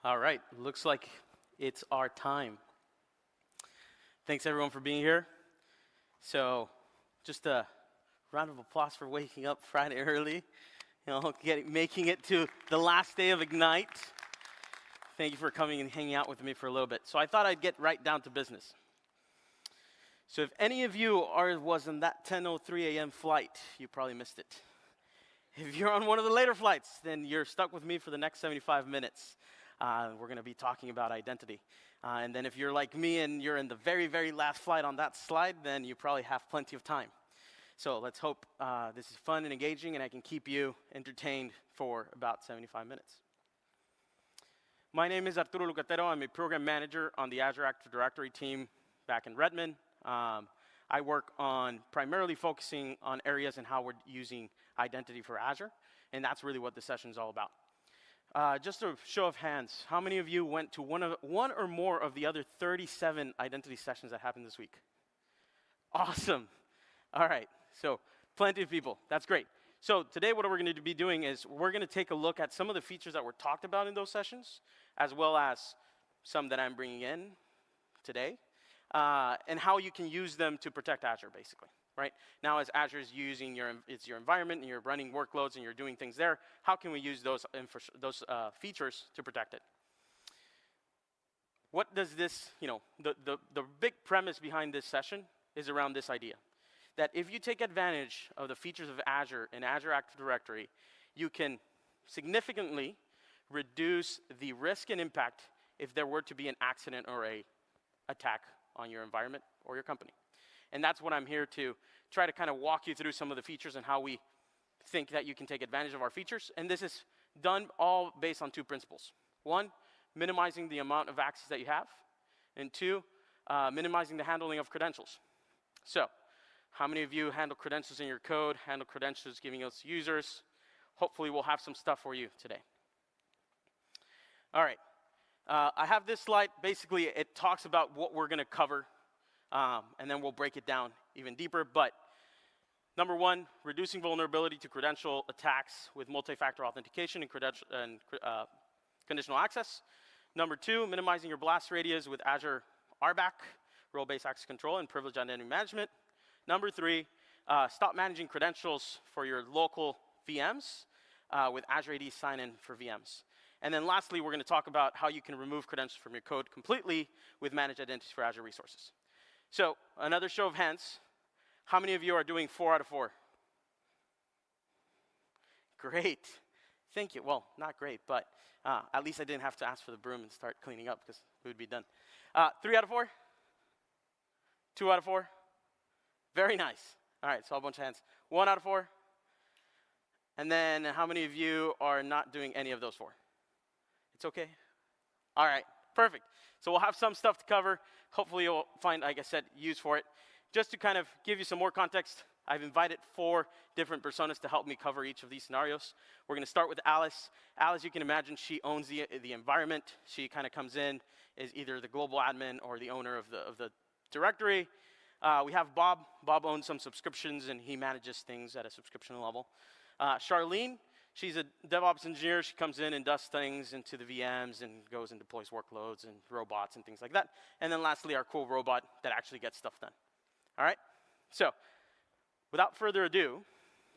All right, looks like it's our time. Thanks everyone for being here. So, just a round of applause for waking up Friday early, making it to the last day of Ignite. Thank you for coming and hanging out with me for a little bit. So I thought I'd get right down to business. So if any of you was on that 10:03 a.m. flight, you probably missed it. If you're on one of the later flights, then you're stuck with me for the next 75 minutes. We're going to be talking about identity. And then if you're like me and you're in the very, very last flight on that slide, then you probably have plenty of time. So let's hope this is fun and engaging and I can keep you entertained for about 75 minutes. My name is Arturo Lucatero. I'm a program manager on the Azure Active Directory team back in Redmond. I work on primarily focusing on areas and how we're using identity for Azure, and that's really what the session is all about. Just a show of hands, how many of you went to one or more of the other 37 identity sessions that happened this week? Awesome. All right, so plenty of people. That's great. So today what we're going to be doing is we're going to take a look at some of the features that were talked about in those sessions, as well as some that I'm bringing in today, and how you can use them to protect Azure, basically. Right? Now, as Azure is using your environment and you're running workloads and you're doing things there, how can we use those features to protect it? What does this, the big premise behind this session is around this idea. That if you take advantage of the features of Azure and Azure Active Directory, you can significantly reduce the risk and impact if there were to be an accident or an attack on your environment or your company. And that's what I'm here to try to kind of walk you through some of the features and how we think that you can take advantage of our features. And this is done all based on two principles. One, minimizing the amount of access that you have. And two, minimizing the handling of credentials. So, how many of you handle credentials in your code, handle credentials giving us users? Hopefully we'll have some stuff for you today. All right, I have this slide. Basically, it talks about what we're going to cover. And then we'll break it down even deeper. But number one, reducing vulnerability to credential attacks with multi-factor authentication and conditional access. Number two, minimizing your blast radius with Azure RBAC, role-based access control, and privileged identity management. Number three, stop managing credentials for your local VMs with Azure AD sign-in for VMs. And then lastly, we're going to talk about how you can remove credentials from your code completely with managed identities for Azure resources. So, another show of hands. How many of you are doing 4 out of 4? Great. Thank you. Well, not great, but at least I didn't have to ask for the broom and start cleaning up because we would be done. 3 out of 4? 2 out of 4? Very nice. All right, so a bunch of hands. 1 out of 4? And then how many of you are not doing any of those 4? It's okay? All right, perfect. So we'll have some stuff to cover. Hopefully you'll find, like I said, use for it. Just to kind of give you some more context, I've invited 4 different personas to help me cover each of these scenarios. We're going to start with Alice. Alice, you can imagine, she owns the environment. She kind of comes in, is either the global admin or the owner of the directory. We have Bob. Bob owns some subscriptions, and he manages things at a subscription level. Charlene. She's a DevOps engineer. She comes in and does things into the VMs and goes and deploys workloads and robots and things like that. And then lastly, our cool robot that actually gets stuff done. All right? So, without further ado,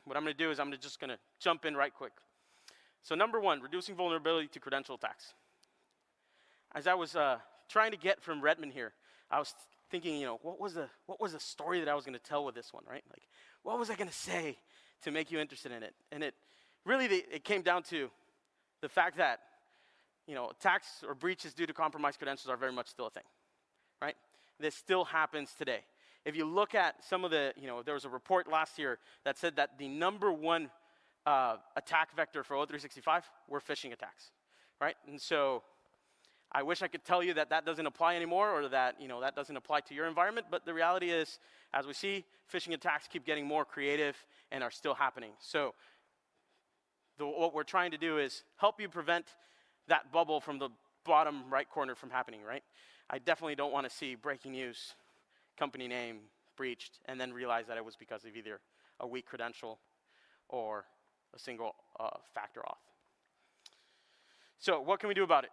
what I'm going to do is I'm just going to jump in right quick. So number one, reducing vulnerability to credential attacks. As I was trying to get from Redmond here, I was thinking, what was the story that I was going to tell with this one, right? Like, what was I going to say to make you interested in it? And it came down to the fact that, attacks or breaches due to compromised credentials are very much still a thing, right? This still happens today. If you look at some of the, there was a report last year that said that the number one attack vector for O365 were phishing attacks, right? And so I wish I could tell you that doesn't apply anymore or that, that doesn't apply to your environment, but the reality is, as we see, phishing attacks keep getting more creative and are still happening. So what we're trying to do is help you prevent that bubble from the bottom right corner from happening, right? I definitely don't want to see breaking news, company name breached, and then realize that it was because of either a weak credential or a single factor auth. So what can we do about it?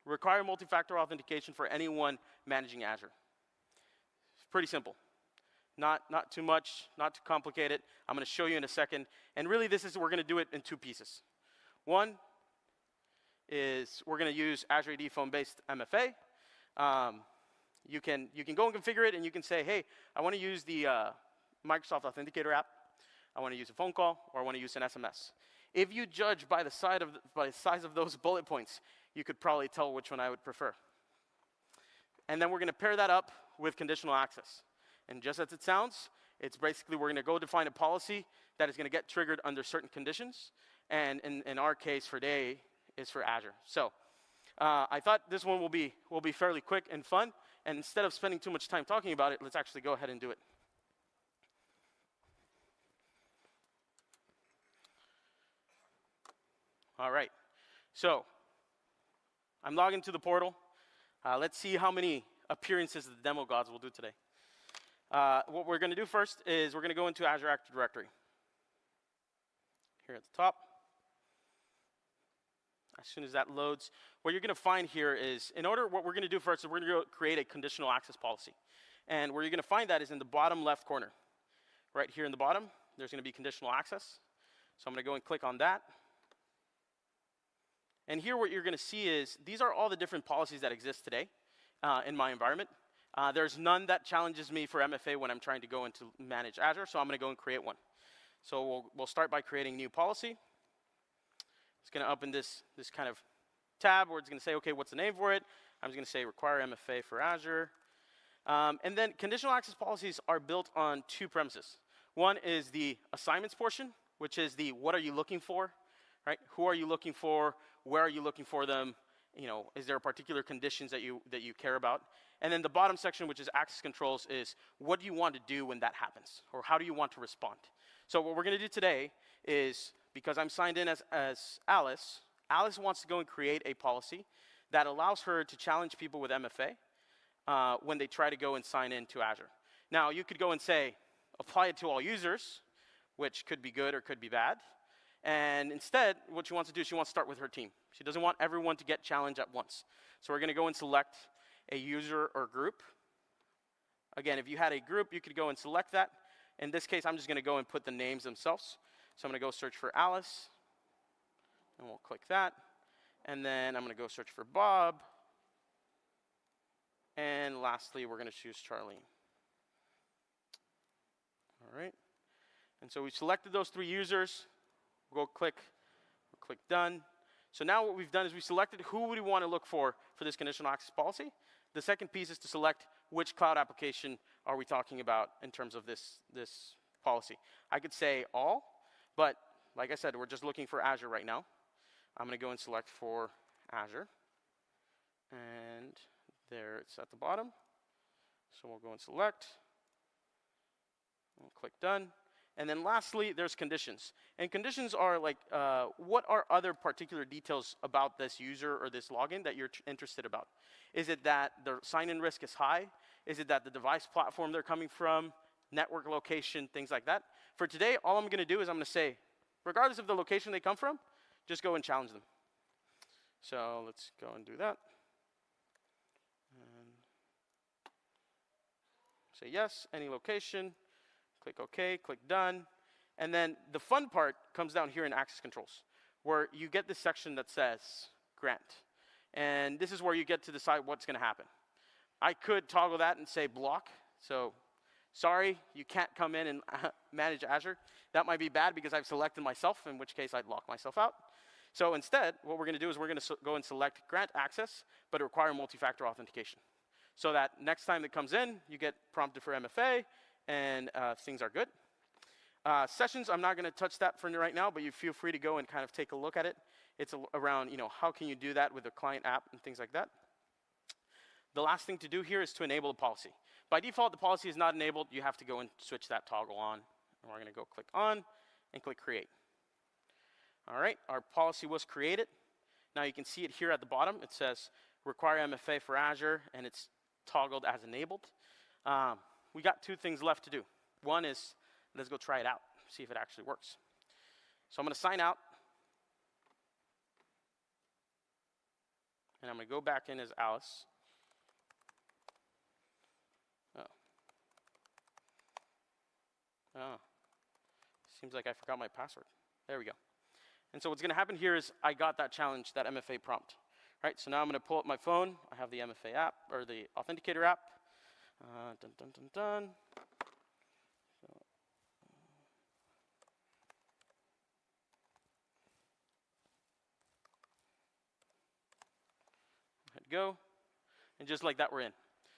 require multi-factor authentication for anyone managing Azure. It's pretty simple. Not too much, not too complicated. I'm going to show you in a second. And really, we're going to do it in two pieces. One is we're going to use Azure AD phone-based MFA. You can go and configure it, and you can say, hey, I want to use the Microsoft Authenticator app. I want to use a phone call, or I want to use an SMS. If you judge by the size of those bullet points, you could probably tell which one I would prefer. And then we're going to pair that up with conditional access. And just as it sounds, it's basically we're going to go define a policy that is going to get triggered under certain conditions. And in our case for today is for Azure. So I thought this one will be fairly quick and fun. And instead of spending too much time talking about it, let's actually go ahead and do it. All right. So I'm logged into the portal. Let's see how many appearances the demo gods will do today. What we're going to do first is we're going to go into Azure Active Directory. Here at the top. As soon as that loads, what you're going to find here is, what we're going to do first is we're going to create a conditional access policy. And where you're going to find that is in the bottom left corner. Right here in the bottom, there's going to be conditional access. So I'm going to go and click on that. And here what you're going to see is these are all the different policies that exist today in my environment. There's none that challenges me for MFA when I'm trying to go into manage Azure, so I'm going to go and create one. So we'll start by creating new policy. It's going to open this kind of tab where it's going to say, okay, what's the name for it? I'm just going to say require MFA for Azure. And then conditional access policies are built on two premises. One is the assignments portion, which is the what are you looking for, right? Who are you looking for? Where are you looking for them? Is there particular conditions that you care about? And then the bottom section, which is access controls, is what do you want to do when that happens? Or how do you want to respond? So what we're going to do today is, because I'm signed in as Alice, Alice wants to go and create a policy that allows her to challenge people with MFA when they try to go and sign in to Azure. Now, you could go and say, apply it to all users, which could be good or could be bad. And instead, what she wants to do is she wants to start with her team. She doesn't want everyone to get challenged at once. So we're going to go and select a user or group. Again, if you had a group, you could go and select that. In this case, I'm just going to go and put the names themselves. So I'm going to go search for Alice. And we'll click that. And then I'm going to go search for Bob. And lastly, we're going to choose Charlene. All right. And so we selected those three users. We'll go click done. So now what we've done is we selected who we want to look for this conditional access policy. The second piece is to select which cloud application are we talking about in terms of this policy. I could say all, but like I said, we're just looking for Azure right now. I'm going to go and select for Azure. And there it's at the bottom. So we'll go and select. We'll click done. And then lastly, there's conditions. And conditions are like, what are other particular details about this user or this login that you're interested about? Is it that the sign-in risk is high? Is it that the device platform they're coming from, network location, things like that? For today, all I'm going to do is I'm going to say, regardless of the location they come from, just go and challenge them. So let's go and do that. And say yes, any location. Click OK, click done. And then the fun part comes down here in access controls, where you get this section that says grant. And this is where you get to decide what's going to happen. I could toggle that and say block. So sorry, you can't come in and manage Azure. That might be bad because I've selected myself, in which case I'd lock myself out. So instead, what we're going to do is we're going to go and select grant access, but require multi-factor authentication. So that next time it comes in, you get prompted for MFA, and things are good. Sessions, I'm not going to touch that for right now, but you feel free to go and kind of take a look at it. It's around, how can you do that with a client app and things like that. The last thing to do here is to enable the policy. By default, the policy is not enabled. You have to go and switch that toggle on. And we're going to go click on and click create. All right, our policy was created. Now you can see it here at the bottom. It says require MFA for Azure, and it's toggled as enabled. We got two things left to do. One is, let's go try it out, see if it actually works. So I'm going to sign out. And I'm going to go back in as Alice. Oh, seems like I forgot my password. There we go. And so what's going to happen here is I got that challenge, that MFA prompt. Right, so now I'm going to pull up my phone. I have the MFA app, or the Authenticator app. Dun, dun, dun, dun. So, hit go. And just like that, we're in.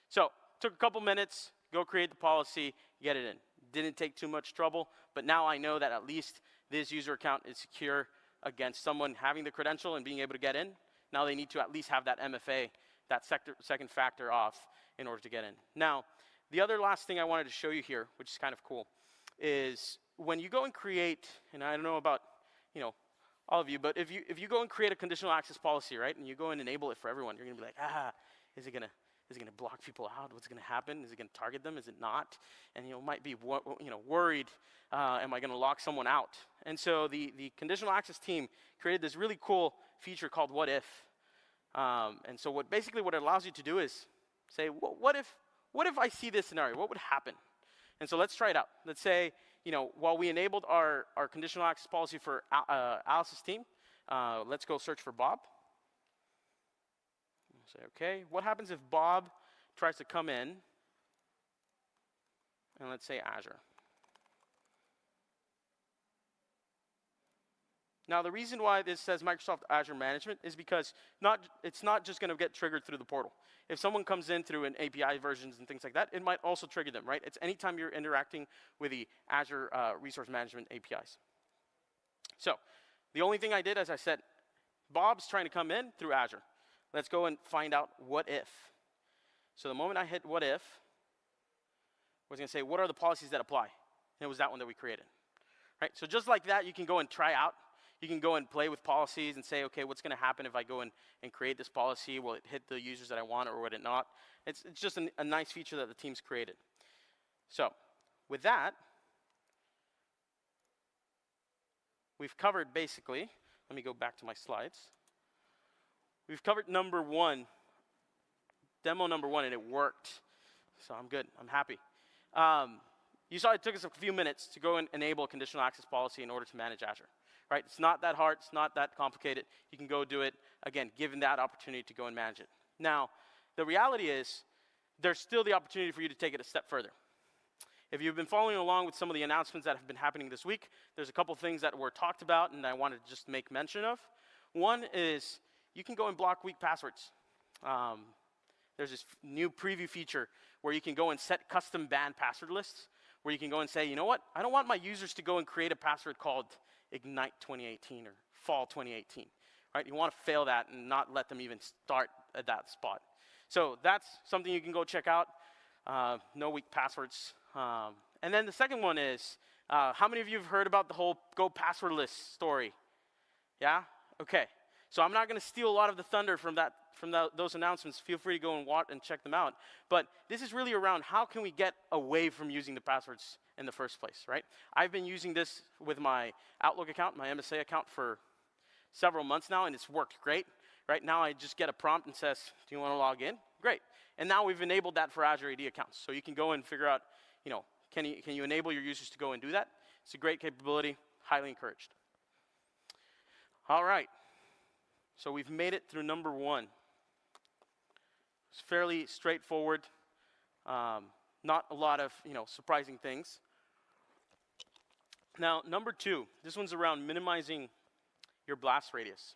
So, took a couple minutes, go create the policy, get it in. Didn't take too much trouble, but now I know that at least this user account is secure against someone having the credential and being able to get in. Now they need to at least have that MFA, that second factor off in order to get in. Now, the other last thing I wanted to show you here, which is kind of cool, is when you go and create, and I don't know about, all of you, but if you go and create a conditional access policy, right, and you go and enable it for everyone, you're going to be like, is it going to block people out? What's going to happen? Is it going to target them? Is it not? And you might be worried, am I going to lock someone out? And so the conditional access team created this really cool feature called what if. And so what it allows you to do is say, what if I see this scenario? What would happen? And so let's try it out. Let's say, while we enabled our conditional access policy for Alice's team, let's go search for Bob. Say, okay, what happens if Bob tries to come in, and let's say Azure. Now, the reason why this says Microsoft Azure Management is because it's not just going to get triggered through the portal. If someone comes in through an API versions and things like that, it might also trigger them, right? It's anytime you're interacting with the Azure Resource Management APIs. So, the only thing I did, as I said, Bob's trying to come in through Azure. Let's go and find out what if. So the moment I hit what if, I was going to say, what are the policies that apply? And it was that one that we created. Right? So just like that, you can go and try out. You can go and play with policies and say, okay, what's going to happen if I go and create this policy? Will it hit the users that I want or would it not? It's just a nice feature that the team's created. So with that, we've covered basically, let me go back to my slides. We've covered number one, demo number one, and it worked. So I'm good, I'm happy. You saw it took us a few minutes to go and enable a conditional access policy in order to manage Azure. Right? It's not that hard, it's not that complicated. You can go do it, again, given that opportunity to go and manage it. Now, the reality is, there's still the opportunity for you to take it a step further. If you've been following along with some of the announcements that have been happening this week, there's a couple things that were talked about and I wanted to just make mention of. One is, you can go and block weak passwords. There's this new preview feature where you can go and set custom banned password lists, where you can go and say, you know what, I don't want my users to go and create a password called Ignite 2018 or Fall 2018. Right? You want to fail that and not let them even start at that spot. So that's something you can go check out. No weak passwords. And then the second one is, how many of you have heard about the whole Go passwordless story? Yeah? Okay. So I'm not going to steal a lot of the thunder from those announcements. Feel free to go and watch and check them out. But this is really around how can we get away from using the passwords in the first place, right? I've been using this with my Outlook account, my MSA account for several months now, and it's worked great. Right now I just get a prompt and says, do you want to log in? Great. And now we've enabled that for Azure AD accounts. So you can go and figure out, can you enable your users to go and do that? It's a great capability, highly encouraged. All right. So we've made it through number one. It's fairly straightforward. Not a lot of surprising things. Now, number two, this one's around minimizing your blast radius.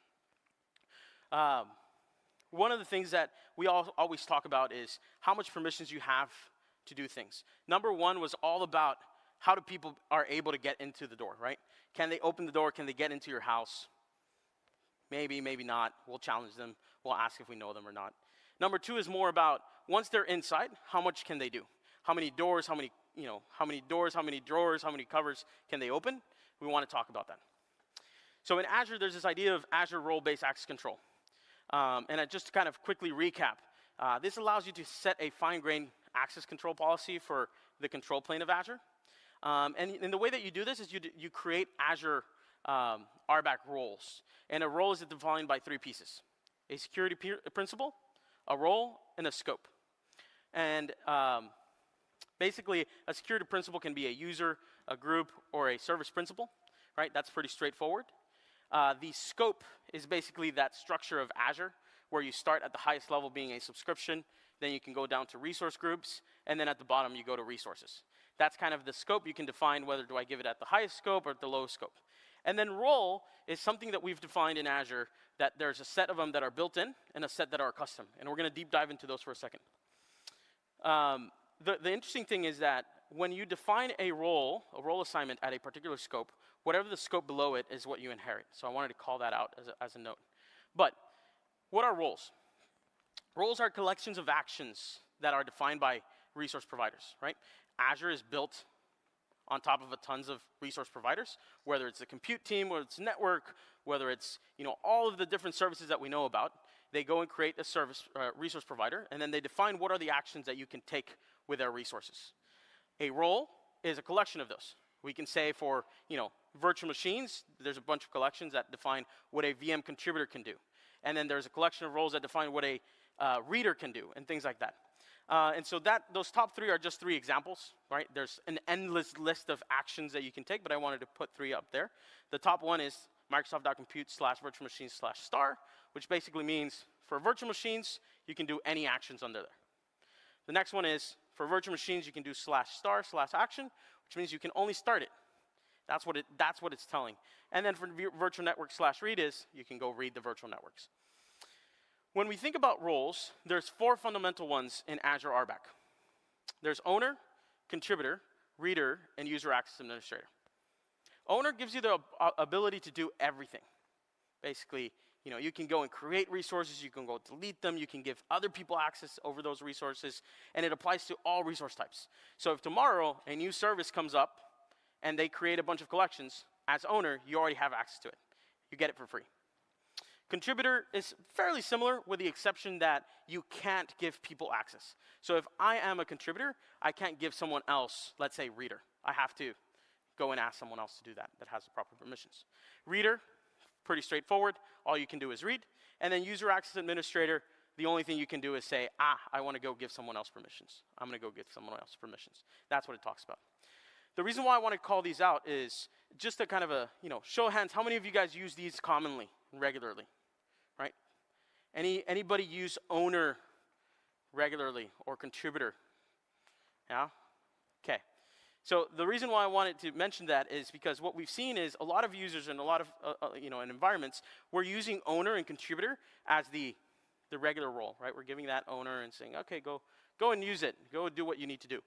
One of the things that we always talk about is how much permissions you have to do things. Number one was all about how do people are able to get into the door, right? Can they open the door? Can they get into your house? Maybe, maybe not. We'll challenge them. We'll ask if we know them or not. Number two is more about once they're inside, how much can they do? How many doors, how many drawers, how many covers can they open? We want to talk about that. So in Azure, there's this idea of Azure role-based access control. Just to kind of quickly recap, this allows you to set a fine-grained access control policy for the control plane of Azure. And the way that you do this is you create Azure RBAC roles. And a role is defined by three pieces. a security principal, a role, and a scope. And basically, a security principal can be a user, a group, or a service principal, right? That's pretty straightforward. The scope is basically that structure of Azure, where you start at the highest level being a subscription, then you can go down to resource groups, and then at the bottom you go to resources. That's kind of the scope. You can define whether do I give it at the highest scope or at the lowest scope. And then role is something that we've defined in Azure, that there's a set of them that are built in and a set that are custom. And we're going to deep dive into those for a second. The interesting thing is that when you define a role assignment at a particular scope, whatever the scope below it is what you inherit. So I wanted to call that out as a note. But what are roles? Roles are collections of actions that are defined by resource providers, right? Azure is built on top of tons of resource providers, whether it's the compute team, whether it's network, whether it's all of the different services that we know about. They go and create a service resource provider, and then they define what are the actions that you can take with their resources. A role is a collection of those. We can say for virtual machines, there's a bunch of collections that define what a VM contributor can do. And then there's a collection of roles that define what a reader can do, and things like that. And so those top three are just three examples, right? There's an endless list of actions that you can take, but I wanted to put three up there. The top one is Microsoft.compute/virtual machines/star, which basically means for virtual machines, you can do any actions under there. The next one is for virtual machines, you can do /star/action, which means you can only start it. That's what it's telling. And then for virtual network/read is you can go read the virtual networks. When we think about roles, there's four fundamental ones in Azure RBAC. There's owner, contributor, reader, and user access administrator. Owner gives you the ability to do everything. Basically, you can go and create resources, you can go delete them, you can give other people access over those resources, and it applies to all resource types. So if tomorrow a new service comes up and they create a bunch of collections, as owner, you already have access to it. You get it for free. Contributor is fairly similar with the exception that you can't give people access. So if I am a contributor, I can't give someone else, let's say reader. I have to go and ask someone else to do that has the proper permissions. Reader, pretty straightforward. All you can do is read. And then user access administrator, the only thing you can do is say, I want to go give someone else permissions. I'm going to go give someone else permissions. That's what it talks about. The reason why I want to call these out is just a kind of a, show of hands, how many of you guys use these commonly, regularly? Right? Anybody use owner regularly or contributor? Yeah? Okay. So the reason why I wanted to mention that is because what we've seen is a lot of users and a lot of in environments, we're using owner and contributor as the regular role, right? We're giving that owner and saying, okay, go and use it. Go do what you need to do.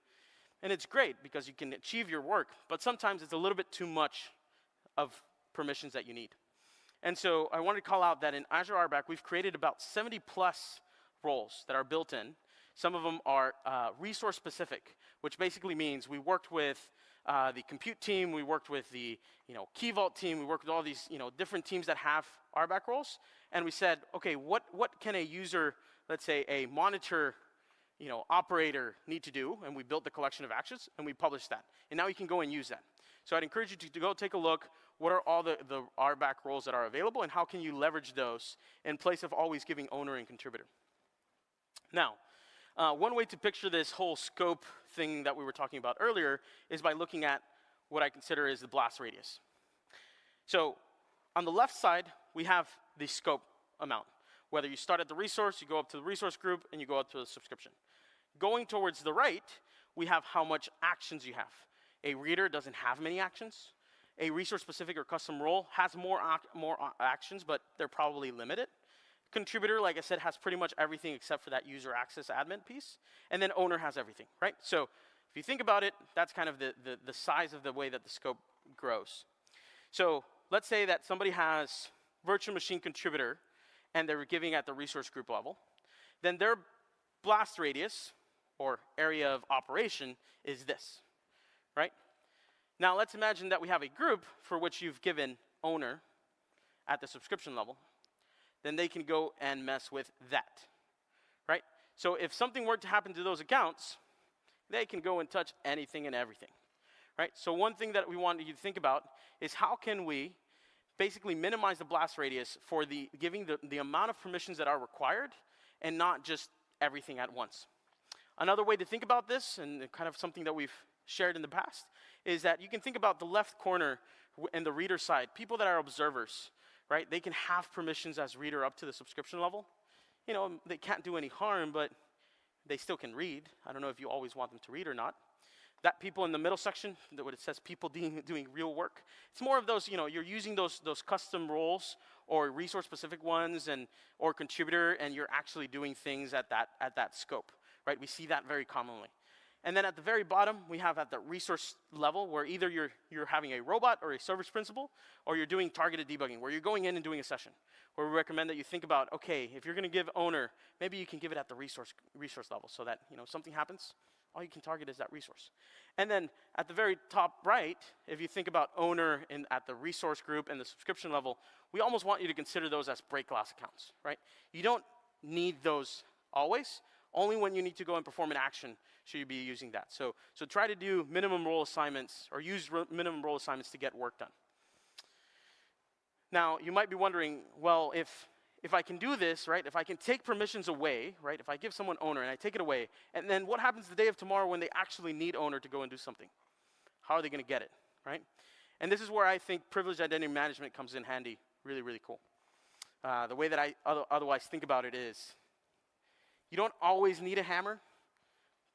And it's great because you can achieve your work, but sometimes it's a little bit too much of permissions that you need. And so I wanted to call out that in Azure RBAC, we've created about 70+ roles that are built in. Some of them are resource-specific, which basically means we worked with the compute team, we worked with the Key Vault team, we worked with all these different teams that have RBAC roles, and we said, okay, what can a user, let's say a monitor operator need to do? And we built the collection of actions, and we published that. And now you can go and use that. So I'd encourage you to go take a look. What are all the RBAC roles that are available, and how can you leverage those in place of always giving owner and contributor? Now, one way to picture this whole scope thing that we were talking about earlier is by looking at what I consider is the blast radius. So on the left side, we have the scope amount. Whether you start at the resource, you go up to the resource group, and you go up to the subscription. Going towards the right, we have how much actions you have. A reader doesn't have many actions. A resource-specific or custom role has more actions, but they're probably limited. Contributor, like I said, has pretty much everything except for that user access admin piece. And then owner has everything, right? So if you think about it, that's kind of the size of the way that the scope grows. So let's say that somebody has virtual machine contributor, and they're giving at the resource group level. Then their blast radius, or area of operation, is this, right? Now let's imagine that we have a group for which you've given owner at the subscription level. Then they can go and mess with that, right? So if something were to happen to those accounts, they can go and touch anything and everything, right? So one thing that we wanted you to think about is how can we basically minimize the blast radius for giving the amount of permissions that are required and not just everything at once. Another way to think about this, and kind of something that we've shared in the past, is that you can think about the left corner and the reader side. People that are observers, right? They can have permissions as reader up to the subscription level. You know, they can't do any harm, but they still can read. I don't know if you always want them to read or not. That people in the middle section, what it says people doing real work, it's more of those, you know, you're using those custom roles or resource-specific ones or contributor, and you're actually doing things at that scope, right? We see that very commonly. And then at the very bottom, we have at the resource level, where either you're having a robot or a service principal, or you're doing targeted debugging, where you're going in and doing a session, where we recommend that you think about, okay, if you're going to give owner, maybe you can give it at the resource level, so that, you know, something happens, all you can target is that resource. And then at the very top right, if you think about owner at the resource group and the subscription level, we almost want you to consider those as break glass accounts, right? You don't need those always. Only when you need to go and perform an action should you be using that. So try to do minimum role assignments, or use minimum role assignments to get work done. Now, you might be wondering, well, if I can do this, right, if I can take permissions away, right, if I give someone owner and I take it away, and then what happens the day of tomorrow when they actually need owner to go and do something? How are they going to get it, right? And this is where I think privileged identity management comes in handy. Really, really cool. The way that I otherwise think about it is, you don't always need a hammer,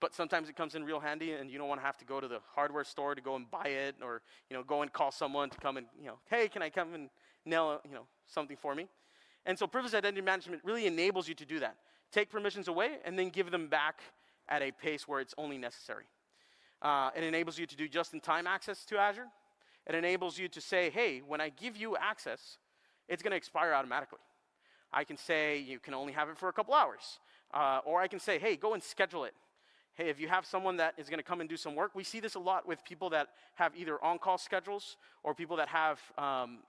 but sometimes it comes in real handy, and you don't want to have to go to the hardware store to go and buy it, or, you know, go and call someone to come and, you know, hey, can I come and nail, you know, something for me? And so privileged identity management really enables you to do that. Take permissions away and then give them back at a pace where it's only necessary. It enables you to do just-in-time access to Azure. It enables you to say, hey, when I give you access, it's going to expire automatically. I can say you can only have it for a couple hours. Or I can say, hey, go and schedule it. Hey, if you have someone that is going to come and do some work, we see this a lot with people that have either on-call schedules or people that have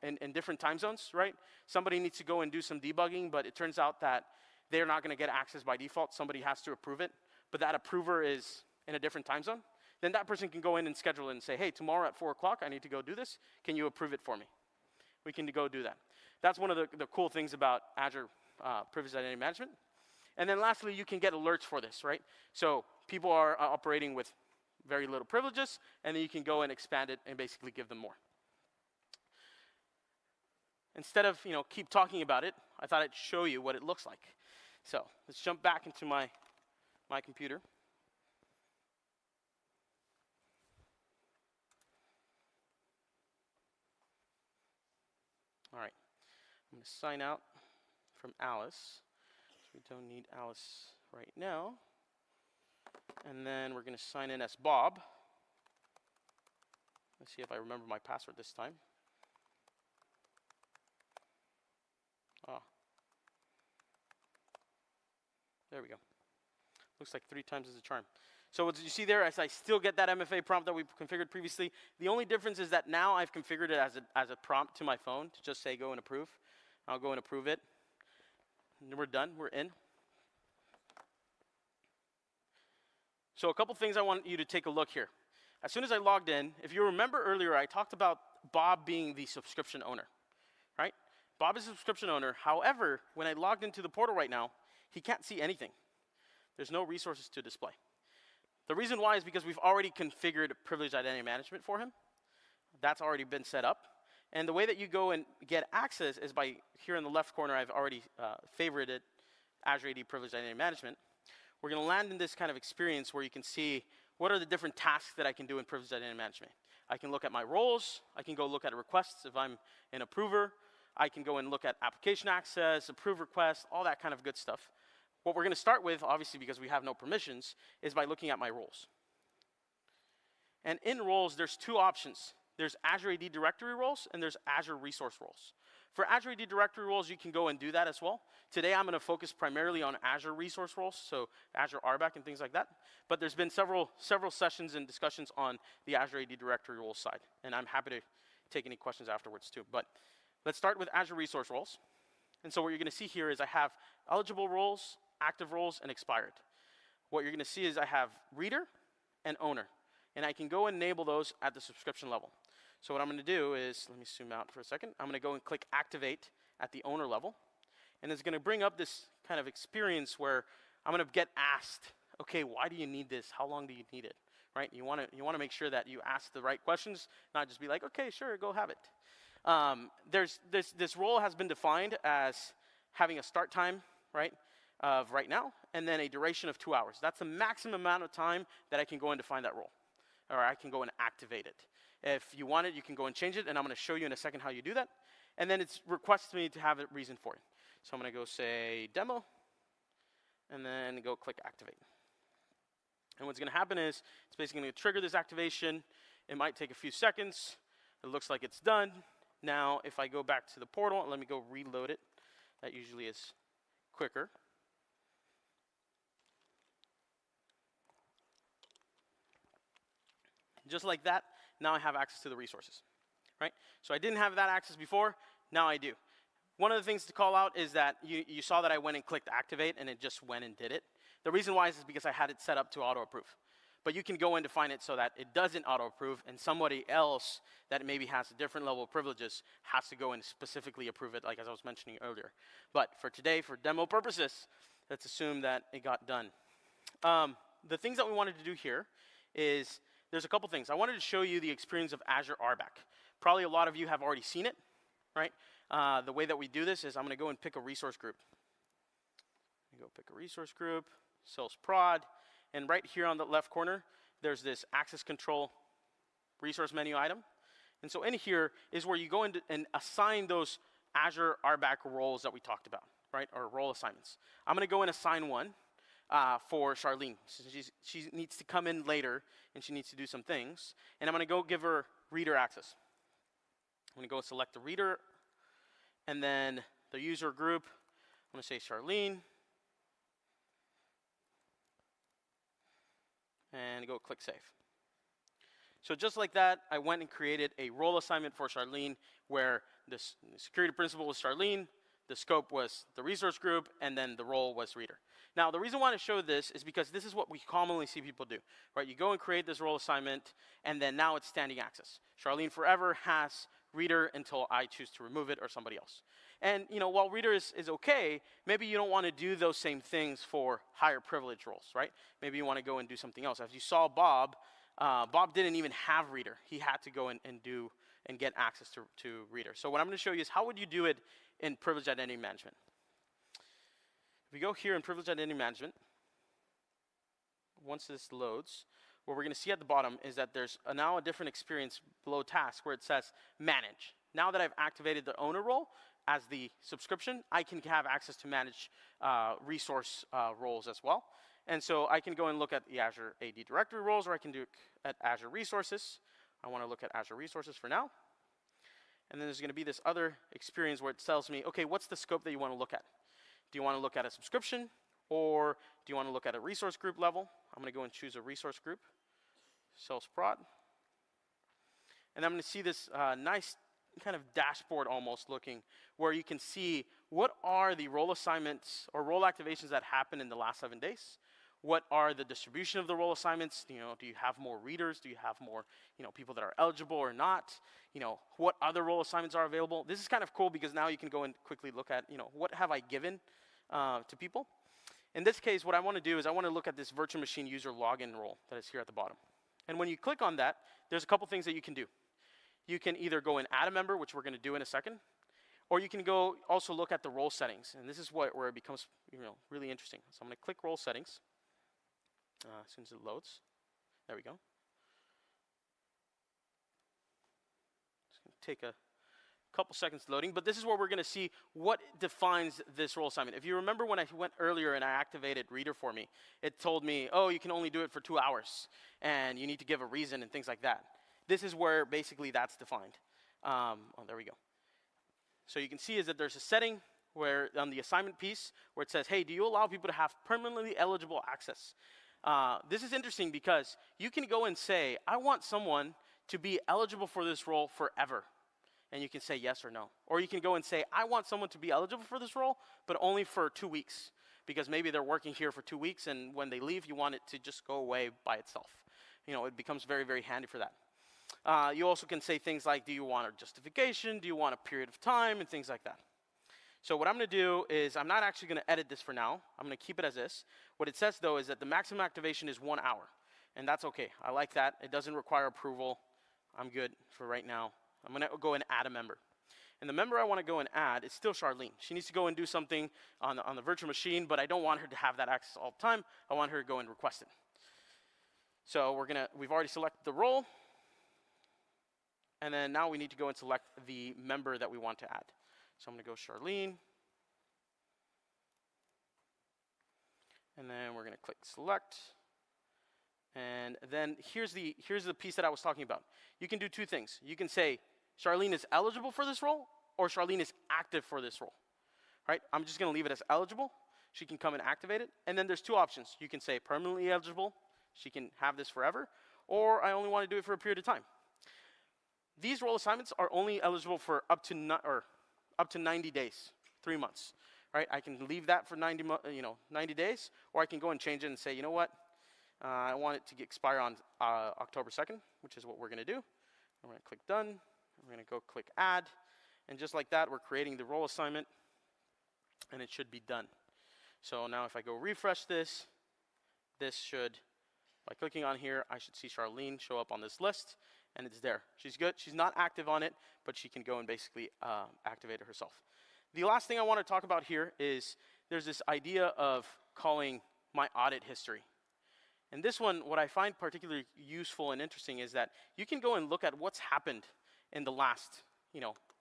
in different time zones, right? Somebody needs to go and do some debugging, but it turns out that they're not going to get access by default. Somebody has to approve it, but that approver is in a different time zone. Then that person can go in and schedule it and say, hey, tomorrow at 4 o'clock, I need to go do this. Can you approve it for me? We can go do that. That's one of the cool things about Azure Privileged Identity Management. And then lastly, you can get alerts for this, right? So people are operating with very little privileges, and then you can go and expand it and basically give them more. Instead of, you know, keep talking about it, I thought I'd show you what it looks like. So let's jump back into my computer. All right, I'm going to sign out from Alice. We don't need Alice right now. And then we're going to sign in as Bob. Let's see if I remember my password this time. There we go. Looks like 3 times is a charm. So what you see there is I still get that MFA prompt that we configured previously. The only difference is that now I've configured it as a prompt to my phone to just say go and approve. I'll go and approve it. And we're done. We're in. So a couple things I want you to take a look here. As soon as I logged in, if you remember earlier, I talked about Bob being the subscription owner, right? Bob is a subscription owner. However, when I logged into the portal right now, he can't see anything. There's no resources to display. The reason why is because we've already configured privileged identity management for him. That's already been set up. And the way that you go and get access is by, here in the left corner, I've already favorited Azure AD Privileged Identity Management. We're going to land in this kind of experience where you can see what are the different tasks that I can do in Privileged Identity Management. I can look at my roles. I can go look at requests if I'm an approver. I can go and look at application access, approve requests, all that kind of good stuff. What we're going to start with, obviously because we have no permissions, is by looking at my roles. And in roles, there's 2 options. There's Azure AD directory roles, and there's Azure resource roles. For Azure AD directory roles, you can go and do that as well. Today, I'm going to focus primarily on Azure resource roles, so Azure RBAC and things like that. But there's been several sessions and discussions on the Azure AD directory roles side, and I'm happy to take any questions afterwards too. But let's start with Azure resource roles. And so what you're going to see here is I have eligible roles, active roles, and expired. What you're going to see is I have reader and owner, and I can go and enable those at the subscription level. So what I'm going to do is, let me zoom out for a second. I'm going to go and click activate at the owner level. And it's going to bring up this kind of experience where I'm going to get asked, okay, why do you need this? How long do you need it? Right? You want to make sure that you ask the right questions, not just be like, okay, sure, go have it. This role has been defined as having a start time, right, of right now, and then a duration of 2 hours. That's the maximum amount of time that I can go and define that role, or I can go and activate it. If you want it, you can go and change it, and I'm going to show you in a second how you do that. And then it requests me to have a reason for it. So I'm going to go say demo, and then go click activate. And what's going to happen is it's basically going to trigger this activation. It might take a few seconds. It looks like it's done. Now, if I go back to the portal, let me go reload it. That usually is quicker. Just like that, now I have access to the resources, right? So I didn't have that access before, now I do. One of the things to call out is that you saw that I went and clicked activate and it just went and did it. The reason why is because I had it set up to auto-approve. But you can go in to define it so that it doesn't auto-approve and somebody else that maybe has a different level of privileges has to go and specifically approve it, like as I was mentioning earlier. But for today, for demo purposes, let's assume that it got done. The things that we wanted to do here is there's a couple things. I wanted to show you the experience of Azure RBAC. Probably a lot of you have already seen it, right? The way that we do this is I'm going to go and pick a resource group. Go pick a resource group, sales prod, and right here on the left corner, there's this access control resource menu item. And so in here is where you go in and assign those Azure RBAC roles that we talked about, right, or role assignments. I'm going to go and assign one for Charlene. So she needs to come in later, and she needs to do some things. And I'm going to go give her reader access. I'm going to go select the reader, and then the user group. I'm going to say Charlene. And go click save. So just like that, I went and created a role assignment for Charlene where the security principal was Charlene, the scope was the resource group, and then the role was reader. Now, the reason why I want to show this is because this is what we commonly see people do, right? You go and create this role assignment, and then now it's standing access. Charlene forever has reader until I choose to remove it or somebody else. And while reader is okay, maybe you don't want to do those same things for higher privilege roles, right? Maybe you want to go and do something else. As you saw Bob, Bob didn't even have reader. He had to go and get access to reader. So what I'm going to show you is how would you do it in privileged identity management. If we go here in privileged identity management, once this loads, what we're going to see at the bottom is that there's now a different experience below task where it says manage. Now that I've activated the owner role as the subscription, I can have access to manage resource roles as well. And so I can go and look at the Azure AD directory roles, or I can do it at Azure resources. I want to look at Azure resources for now. And then there's going to be this other experience where it tells me, okay, what's the scope that you want to look at? Do you want to look at a subscription, or do you want to look at a resource group level? I'm going to go and choose a resource group, sales prod. And I'm going to see this nice kind of dashboard almost looking, where you can see what are the role assignments or role activations that happened in the last 7 days. What are the distribution of the role assignments? Do you have more readers? Do you have more people that are eligible or not? What other role assignments are available? This is kind of cool because now you can go and quickly look at what have I given to people. In this case, what I want to do is I want to look at this virtual machine user login role that is here at the bottom. And when you click on that, there's a couple things that you can do. You can either go and add a member, which we're going to do in a second, or you can go also look at the role settings. And this is where it becomes really interesting. So I'm going to click role settings as soon as it loads. There we go. It's going to take a couple seconds loading, but this is where we're going to see what defines this role assignment. If you remember when I went earlier and I activated reader for me, it told me, oh, you can only do it for 2 hours, and you need to give a reason and things like that. This is where basically that's defined. Oh, there we go. So you can see is that there's a setting where on the assignment piece where it says, hey, do you allow people to have permanently eligible access? This is interesting because you can go and say, I want someone to be eligible for this role forever. And you can say yes or no. Or you can go and say, I want someone to be eligible for this role, but only for 2 weeks. Because maybe they're working here for 2 weeks, and when they leave, you want it to just go away by itself. It becomes very, very handy for that. You also can say things like, do you want a justification? Do you want a period of time? And things like that. So what I'm going to do is I'm not actually going to edit this for now. I'm going to keep it as is. What it says, though, is that the maximum activation is 1 hour. And that's OK. I like that. It doesn't require approval. I'm good for right now. I'm going to go and add a member. And the member I want to go and add is still Charlene. She needs to go and do something on the virtual machine, but I don't want her to have that access all the time. I want her to go and request it. So we've already selected the role. And then now we need to go and select the member that we want to add. So I'm going to go Charlene. And then we're going to click select. And then here's the piece that I was talking about. You can do two things. You can say Charlene is eligible for this role, or Charlene is active for this role. Right? I'm just going to leave it as eligible. She can come and activate it. And then there's two options. You can say permanently eligible. She can have this forever. Or I only want to do it for a period of time. These role assignments are only eligible for up to 90 days, 3 months. Right? I can leave that for 90 days, or I can go and change it and say, you know what? I want it to expire on October 2nd, which is what we're going to do. I'm going to click done. We're going to go click add. And just like that, we're creating the role assignment, and it should be done. So now if I go refresh this should, by clicking on here, I should see Charlene show up on this list, and it's there. She's good. She's not active on it, but she can go and basically activate it herself. The last thing I want to talk about here is there's this idea of calling my audit history. And this one, what I find particularly useful and interesting is that you can go and look at what's happened in the last,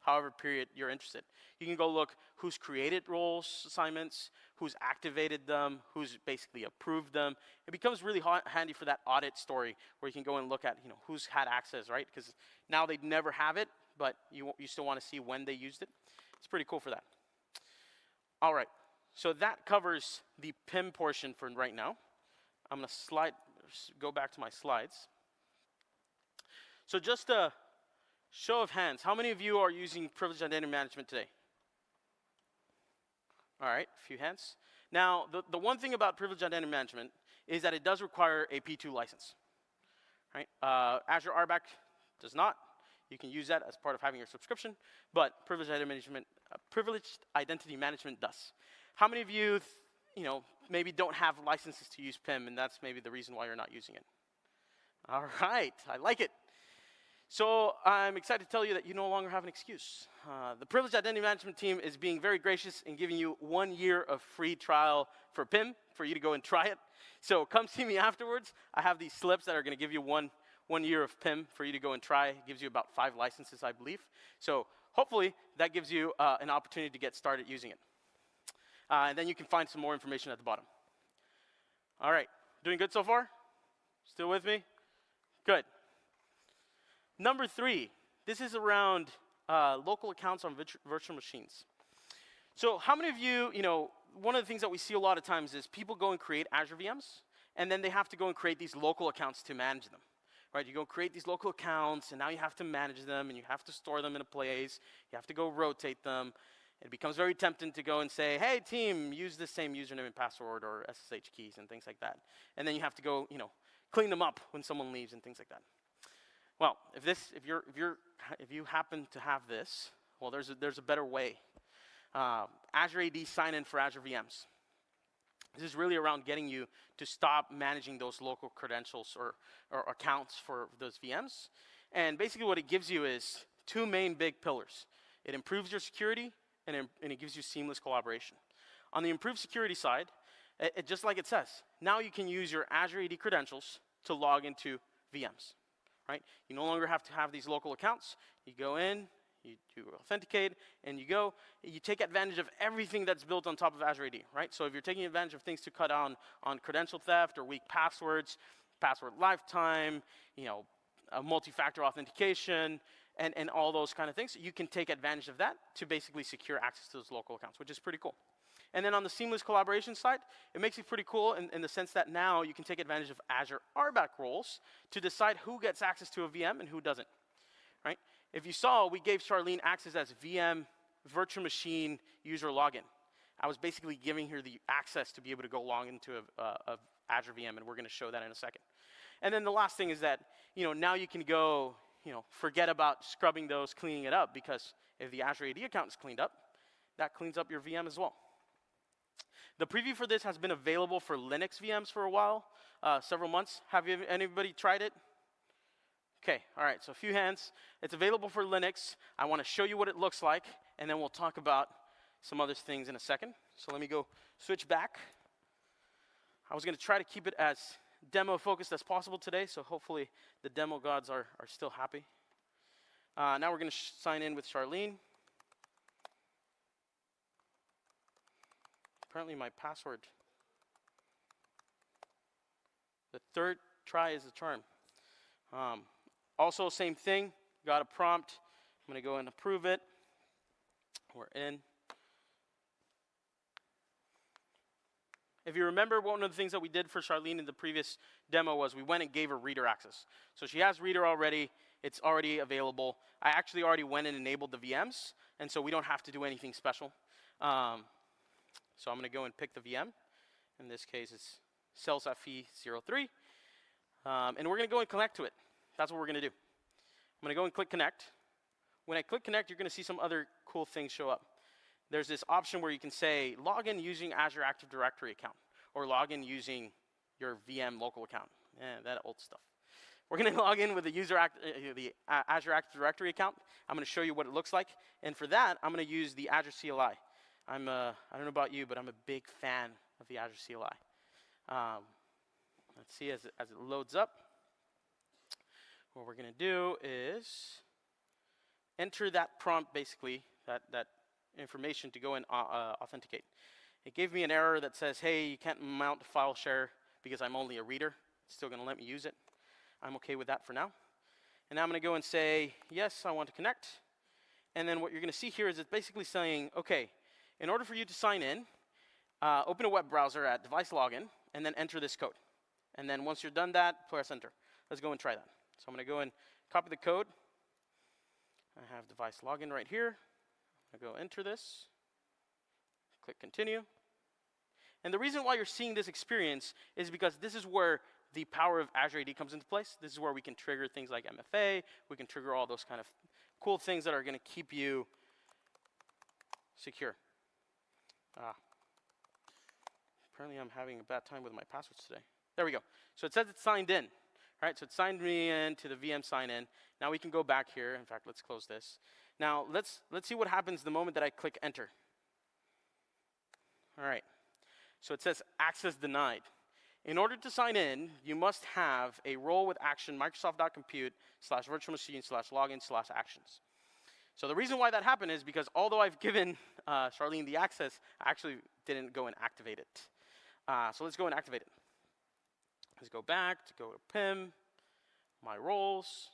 however period you're interested. You can go look who's created roles assignments, who's activated them, who's basically approved them. It becomes really handy for that audit story where you can go and look at, who's had access, right? Because now they never have it, but you still want to see when they used it. It's pretty cool for that. All right, so that covers the PIM portion for right now. I'm going to go back to my slides. So just a show of hands, how many of you are using Privileged Identity Management today? All right, a few hands. Now, the one thing about Privileged Identity Management is that it does require a P2 license. Right? Azure RBAC does not. You can use that as part of having your subscription, but Privileged Identity Management does. How many of you, maybe don't have licenses to use PIM, and that's maybe the reason why you're not using it? All right, I like it. So I'm excited to tell you that you no longer have an excuse. The Privileged Identity Management team is being very gracious in giving you 1 year of free trial for PIM for you to go and try it. So come see me afterwards. I have these slips that are going to give you one year of PIM for you to go and try. It gives you about 5 licenses, I believe. So hopefully that gives you an opportunity to get started using it. And then you can find some more information at the bottom. All right, doing good so far? Still with me? Good. Number 3, this is around local accounts on virtual machines. So how many of you, one of the things that we see a lot of times is people go and create Azure VMs, and then they have to go and create these local accounts to manage them. Right, you go create these local accounts, and now you have to manage them, and you have to store them in a place. You have to go rotate them. It becomes very tempting to go and say, hey, team, use this same username and password or SSH keys and things like that. And then you have to go, clean them up when someone leaves and things like that. Well, if you happen to have this, well, there's a better way. Azure AD sign-in for Azure VMs. This is really around getting you to stop managing those local credentials or accounts for those VMs. And basically what it gives you is 2 main big pillars. It improves your security, and it gives you seamless collaboration. On the improved security side, just like it says, now you can use your Azure AD credentials to log into VMs. Right? You no longer have to have these local accounts. You go in, you authenticate, and you take advantage of everything that's built on top of Azure AD, right? So if you're taking advantage of things to cut down on credential theft or weak passwords, password lifetime, a multi-factor authentication, and all those kind of things, you can take advantage of that to basically secure access to those local accounts, which is pretty cool. And then on the seamless collaboration side, it makes it pretty cool in the sense that now you can take advantage of Azure RBAC roles to decide who gets access to a VM and who doesn't, right? If you saw, we gave Charlene access as VM virtual machine user login. I was basically giving her the access to be able to go log into a Azure VM, and we're going to show that in a second. And then the last thing is that, now you can go, forget about scrubbing those, cleaning it up, because if the Azure AD account is cleaned up, that cleans up your VM as well. The preview for this has been available for Linux VMs for a while, several months. Have anybody tried it? Okay, all right, so a few hands. It's available for Linux. I want to show you what it looks like, and then we'll talk about some other things in a second. So let me go switch back. I was going to try to keep it as demo focused as possible today, so hopefully the demo gods are still happy. Now we're going to sign in with Charlene. Apparently my password. The third try is the charm. Also, same thing, got a prompt. I'm going to go and approve it. We're in. If you remember, one of the things that we did for Charlene in the previous demo was we went and gave her reader access. So she has reader already. It's already available. I actually already went and enabled the VMs, and so we don't have to do anything special. So I'm going to go and pick the VM. In this case, it's CellSAFE03. And we're going to go and connect to it. That's what we're going to do. I'm going to go and click connect. When I click connect, you're going to see some other cool things show up. There's this option where you can say log in using Azure Active Directory account, or log in using your VM local account. That old stuff. We're going to log in with the Azure Active Directory account. I'm going to show you what it looks like. And for that, I'm going to use the Azure CLI. I don't know about you, but I'm a big fan of the Azure CLI. Let's see as it loads up. What we're going to do is enter that prompt, basically, that information to go and authenticate. It gave me an error that says, hey, you can't mount a file share because I'm only a reader. It's still going to let me use it. I'm OK with that for now. And now I'm going to go and say, yes, I want to connect. And then what you're going to see here is it's basically saying, OK, in order for you to sign in, open a web browser at device login, and then enter this code. And then once you're done that, press enter. Let's go and try that. So I'm going to go and copy the code. I have device login right here. I'm going to go enter this. Click continue. And the reason why you're seeing this experience is because this is where the power of Azure AD comes into place. This is where we can trigger things like MFA. We can trigger all those kind of cool things that are going to keep you secure. Apparently I'm having a bad time with my passwords today. There we go. So it says it's signed in. All right, so it signed me in to the VM sign in. Now we can go back here. In fact, let's close this. Now let's see what happens the moment that I click enter. All right. So it says access denied. In order to sign in, you must have a role with action Microsoft.compute/virtual machine/login/actions. So the reason why that happened is because although I've given Charlene the access, I actually didn't go and activate it. So let's go and activate it. Let's go back to go to PIM, my roles.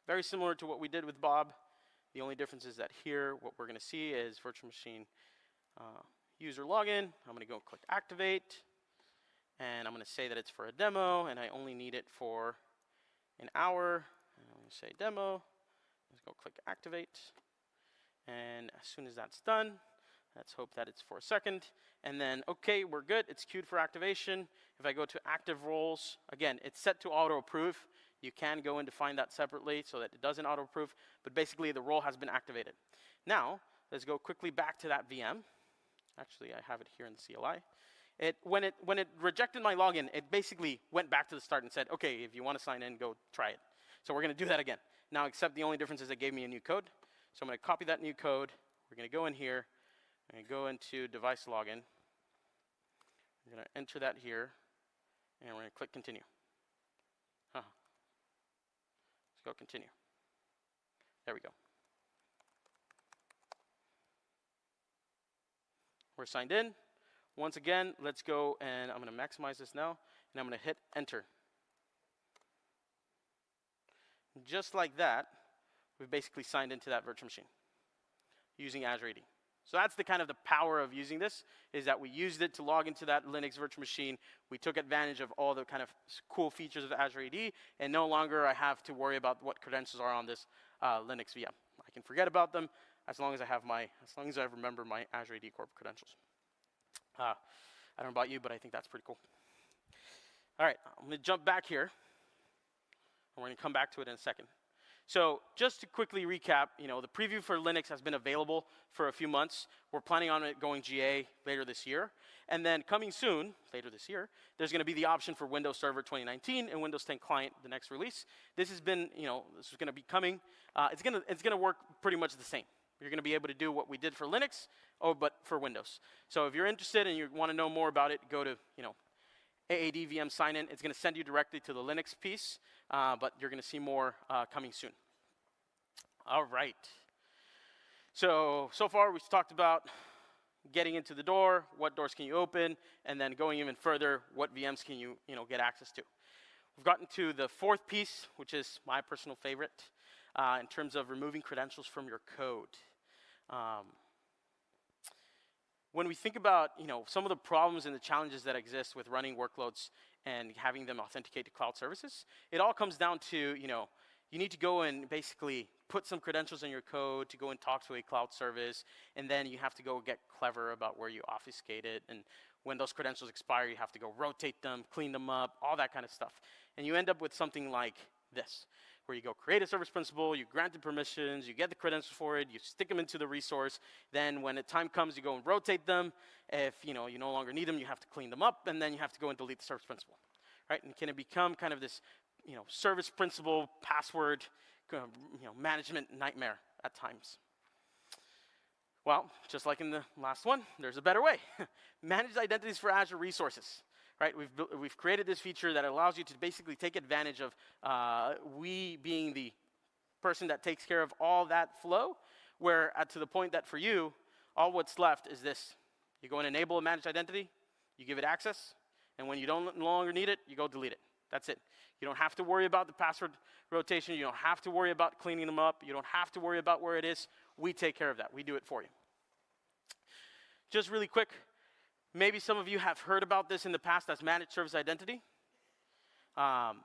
Very similar to what we did with Bob. The only difference is that here, what we're going to see is virtual machine user login. I'm going to go and click activate. And I'm going to say that it's for a demo, and I only need it for an hour. And I'm going to say demo. Let's go click activate. And as soon as that's done, let's hope that it's for a second. And then, OK, we're good. It's queued for activation. If I go to active roles, again, it's set to auto-approve. You can go and define that separately so that it doesn't auto-approve. But basically, the role has been activated. Now, let's go quickly back to that VM. Actually, I have it here in the CLI. When it rejected my login, it basically went back to the start and said, OK, if you want to sign in, go try it. So we're going to do that again. Now, except the only difference is it gave me a new code. So I'm going to copy that new code. We're going to go in here. I'm going to go into device login. I'm going to enter that here. And we're going to click continue. Let's go continue. There we go. We're signed in. Once again, let's go, and I'm going to maximize this now, and I'm going to hit enter. Just like that, we've basically signed into that virtual machine using Azure AD. So that's the kind of the power of using this, is that we used it to log into that Linux virtual machine. We took advantage of all the kind of cool features of Azure AD, and no longer I have to worry about what credentials are on this Linux VM. I can forget about them as long as I remember my Azure AD Corp credentials. I don't know about you, but I think that's pretty cool. All right, I'm going to jump back here, and we're going to come back to it in a second. So just to quickly recap, the preview for Linux has been available for a few months. We're planning on it going GA later this year. And then coming soon, later this year, there's going to be the option for Windows Server 2019 and Windows 10 Client, the next release. This has been, this is going to be coming. It's going to work pretty much the same. You're going to be able to do what we did for Linux, but for Windows. So if you're interested and you want to know more about it, go to, AAD VM sign-in. It's going to send you directly to the Linux piece, but you're going to see more coming soon. All right. So far we've talked about getting into the door, what doors can you open, and then going even further, what VMs can you, get access to. We've gotten to the fourth piece, which is my personal favorite, in terms of removing credentials from your code. When we think about, some of the problems and the challenges that exist with running workloads and having them authenticate to cloud services, it all comes down to, you need to go and basically put some credentials in your code to go and talk to a cloud service, and then you have to go get clever about where you obfuscate it, and when those credentials expire, you have to go rotate them, clean them up, all that kind of stuff. And you end up with something like this, where you go create a service principal, you grant the permissions, you get the credentials for it, you stick them into the resource, then when the time comes, you go and rotate them. If you no longer need them, you have to clean them up, and then you have to go and delete the service principal, right? And can it become kind of this service principal, password, management nightmare at times? Well, just like in the last one, there's a better way. Managed identities for Azure resources, right? We've created this feature that allows you to basically take advantage of we being the person that takes care of all that flow, where to the point that for you, all what's left is this. You go and enable a managed identity, you give it access, and when you no longer need it, you go delete it. That's it. You don't have to worry about the password rotation. You don't have to worry about cleaning them up. You don't have to worry about where it is. We take care of that. We do it for you. Just really quick, maybe some of you have heard about this in the past as managed service identity. Well,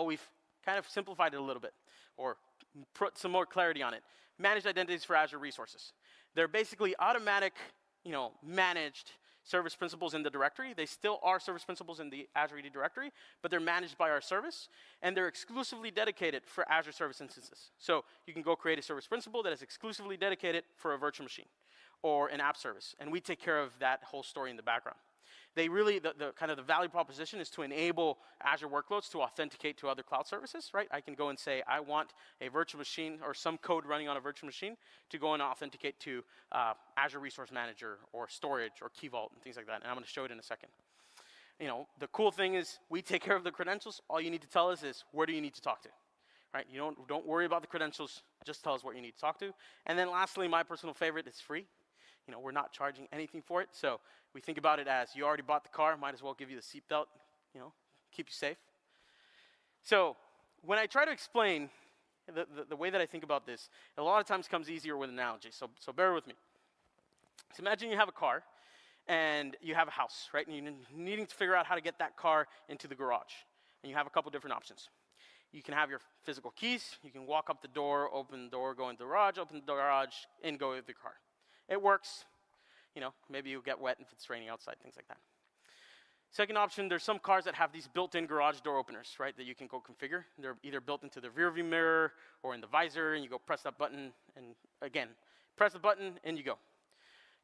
we've kind of simplified it a little bit, or put some more clarity on it. Managed identities for Azure resources. They're basically automatic, managed service principals in the directory. They still are service principals in the Azure AD directory, but they're managed by our service, and they're exclusively dedicated for Azure service instances. So you can go create a service principal that is exclusively dedicated for a virtual machine or an app service, and we take care of that whole story in the background. They really, the kind of the value proposition is to enable Azure workloads to authenticate to other cloud services, right? I can go and say, I want a virtual machine or some code running on a virtual machine to go and authenticate to Azure Resource Manager or storage or Key Vault and things like that. And I'm going to show it in a second. The cool thing is we take care of the credentials. All you need to tell us is where do you need to talk to, right? You don't worry about the credentials. Just tell us what you need to talk to. And then lastly, my personal favorite, it's free. We're not charging anything for it. So we think about it as you already bought the car, might as well give you the seatbelt, keep you safe. So when I try to explain the way that I think about this, a lot of times comes easier with an analogy. So bear with me. So imagine you have a car and you have a house, right? And you're needing to figure out how to get that car into the garage. And you have a couple different options. You can have your physical keys. You can walk up the door, open the door, go into the garage, open the garage, and go with the car. It works. Maybe you'll get wet if it's raining outside, things like that. Second option, there's some cars that have these built-in garage door openers, right, that you can go configure. They're either built into the rear view mirror or in the visor, and you go press that button, and again, press the button, and you go.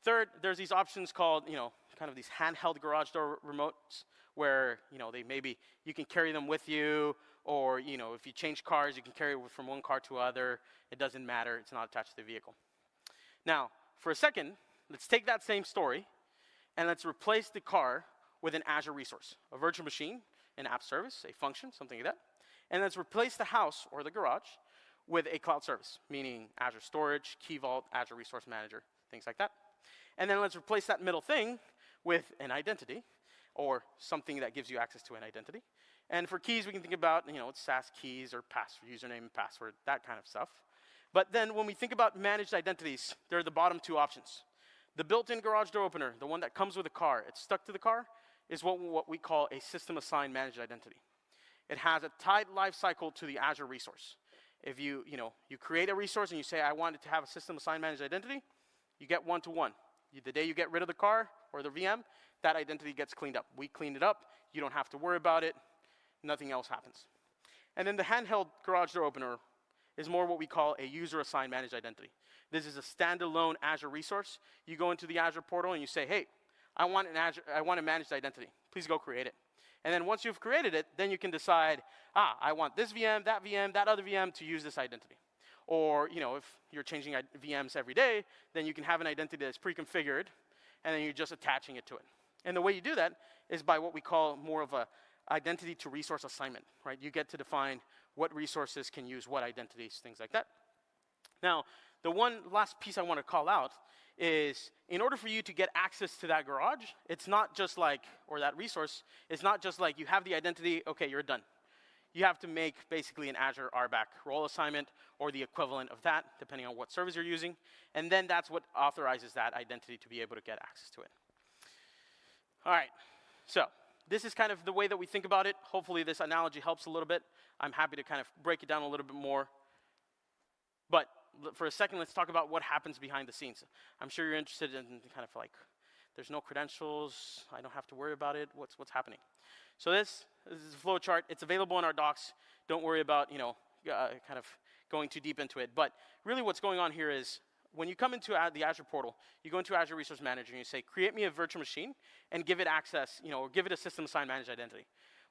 Third, there's these options called, kind of these handheld garage door remotes, where, you can carry them with you, or, if you change cars, you can carry it from one car to other. It doesn't matter. It's not attached to the vehicle. Now, for a second, let's take that same story, and let's replace the car with an Azure resource, a virtual machine, an app service, a function, something like that. And let's replace the house or the garage with a cloud service, meaning Azure Storage, Key Vault, Azure Resource Manager, things like that. And then let's replace that middle thing with an identity, or something that gives you access to an identity. And for keys, we can think about, it's SaaS keys or username and password, that kind of stuff. But then when we think about managed identities, there are the bottom two options. The built-in garage door opener, the one that comes with the car, it's stuck to the car, is what we call a system-assigned managed identity. It has a tied life cycle to the Azure resource. If you create a resource and you say, I want it to have a system-assigned managed identity, you get one-to-one. The day you get rid of the car or the VM, that identity gets cleaned up. We clean it up. You don't have to worry about it. Nothing else happens. And then the handheld garage door opener is more what we call a user-assigned managed identity. This is a standalone Azure resource. You go into the Azure portal and you say, hey, I want a managed identity. Please go create it. And then once you've created it, then you can decide, I want this VM, that other VM to use this identity. Or, if you're changing VMs every day, then you can have an identity that's pre-configured, and then you're just attaching it to it. And the way you do that is by what we call more of a identity to resource assignment, right? You get to define what resources can use what identities, things like that. Now, the one last piece I want to call out is in order for you to get access to that garage, it's not just like, or that resource, it's not just like you have the identity, okay, you're done. You have to make basically an Azure RBAC role assignment or the equivalent of that, depending on what service you're using. And then that's what authorizes that identity to be able to get access to it. All right, so this is kind of the way that we think about it. Hopefully this analogy helps a little bit. I'm happy to kind of break it down a little bit more. But for a second, let's talk about what happens behind the scenes. I'm sure you're interested in kind of like, there's no credentials, I don't have to worry about it, what's happening? So this is a flow chart. It's available in our docs. Don't worry about, kind of going too deep into it. But really what's going on here is when you come into the Azure portal, you go into Azure Resource Manager and you say, create me a virtual machine and give it access, or give it a system assigned managed identity.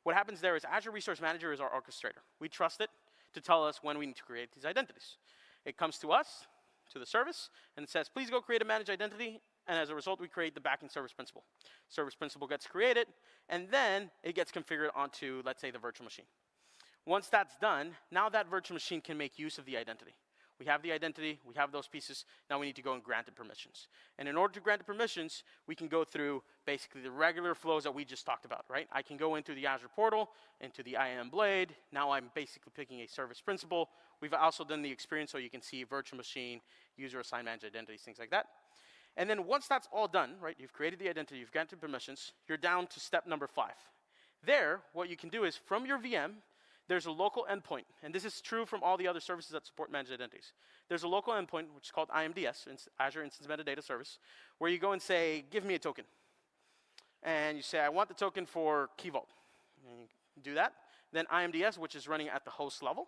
What happens there is Azure Resource Manager is our orchestrator. We trust it to tell us when we need to create these identities. It comes to us, to the service, and it says, please go create a managed identity. And as a result, we create the backing service principal. Service principal gets created, and then it gets configured onto, let's say, the virtual machine. Once that's done, now that virtual machine can make use of the identity. We have the identity, we have those pieces, now we need to go and grant it permissions. And in order to grant it permissions, we can go through basically the regular flows that we just talked about, right? I can go into the Azure portal, into the IAM blade, now I'm basically picking a service principal. We've also done the experience so you can see virtual machine, user assigned managed identities, things like that. And then once that's all done, right, you've created the identity, you've granted permissions, you're down to step number 5. There, what you can do is from your VM, there's a local endpoint, and this is true from all the other services that support managed identities. There's a local endpoint, which is called IMDS, Azure Instance Metadata Service, where you go and say, give me a token. And you say, I want the token for Key Vault. And you do that. Then IMDS, which is running at the host level,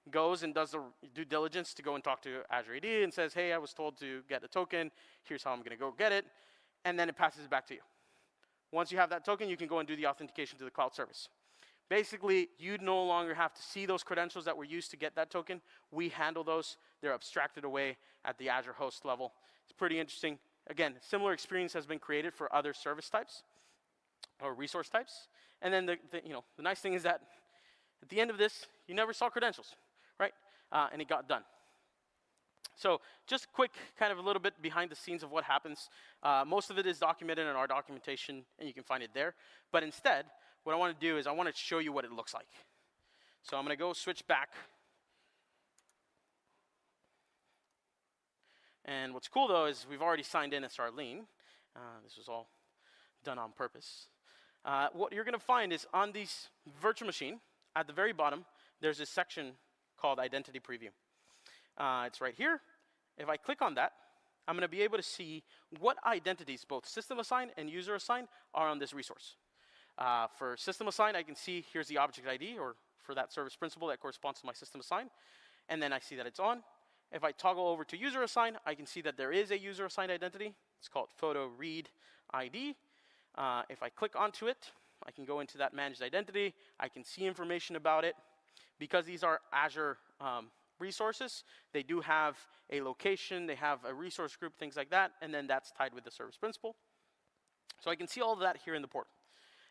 goes and does the due diligence to go and talk to Azure AD and says, hey, I was told to get a token. Here's how I'm going to go get it. And then it passes it back to you. Once you have that token, you can go and do the authentication to the cloud service. Basically, you no longer have to see those credentials that were used to get that token. We handle those. They're abstracted away at the Azure host level. It's pretty interesting. Again, similar experience has been created for other service types or resource types. And then the nice thing is that at the end of this, you never saw credentials, right? And it got done. So just quick, kind of a little bit behind the scenes of what happens. Most of it is documented in our documentation, and you can find it there. But instead, what I want to do is I want to show you what it looks like. So I'm going to go switch back. And what's cool, though, is we've already signed in as Charlene. This was all done on purpose. What you're going to find is on this virtual machine, at the very bottom, there's this section called Identity Preview. It's right here. If I click on that, I'm going to be able to see what identities, both system assigned and user assigned, are on this resource. For system assigned, I can see here's the object ID, or for that service principal that corresponds to my system assigned. And then I see that it's on. If I toggle over to user assigned, I can see that there is a user assigned identity. It's called photo read ID. If I click onto it, I can go into that managed identity. I can see information about it. Because these are Azure resources, they do have a location, they have a resource group, things like that, and then that's tied with the service principal. So I can see all of that here in the portal.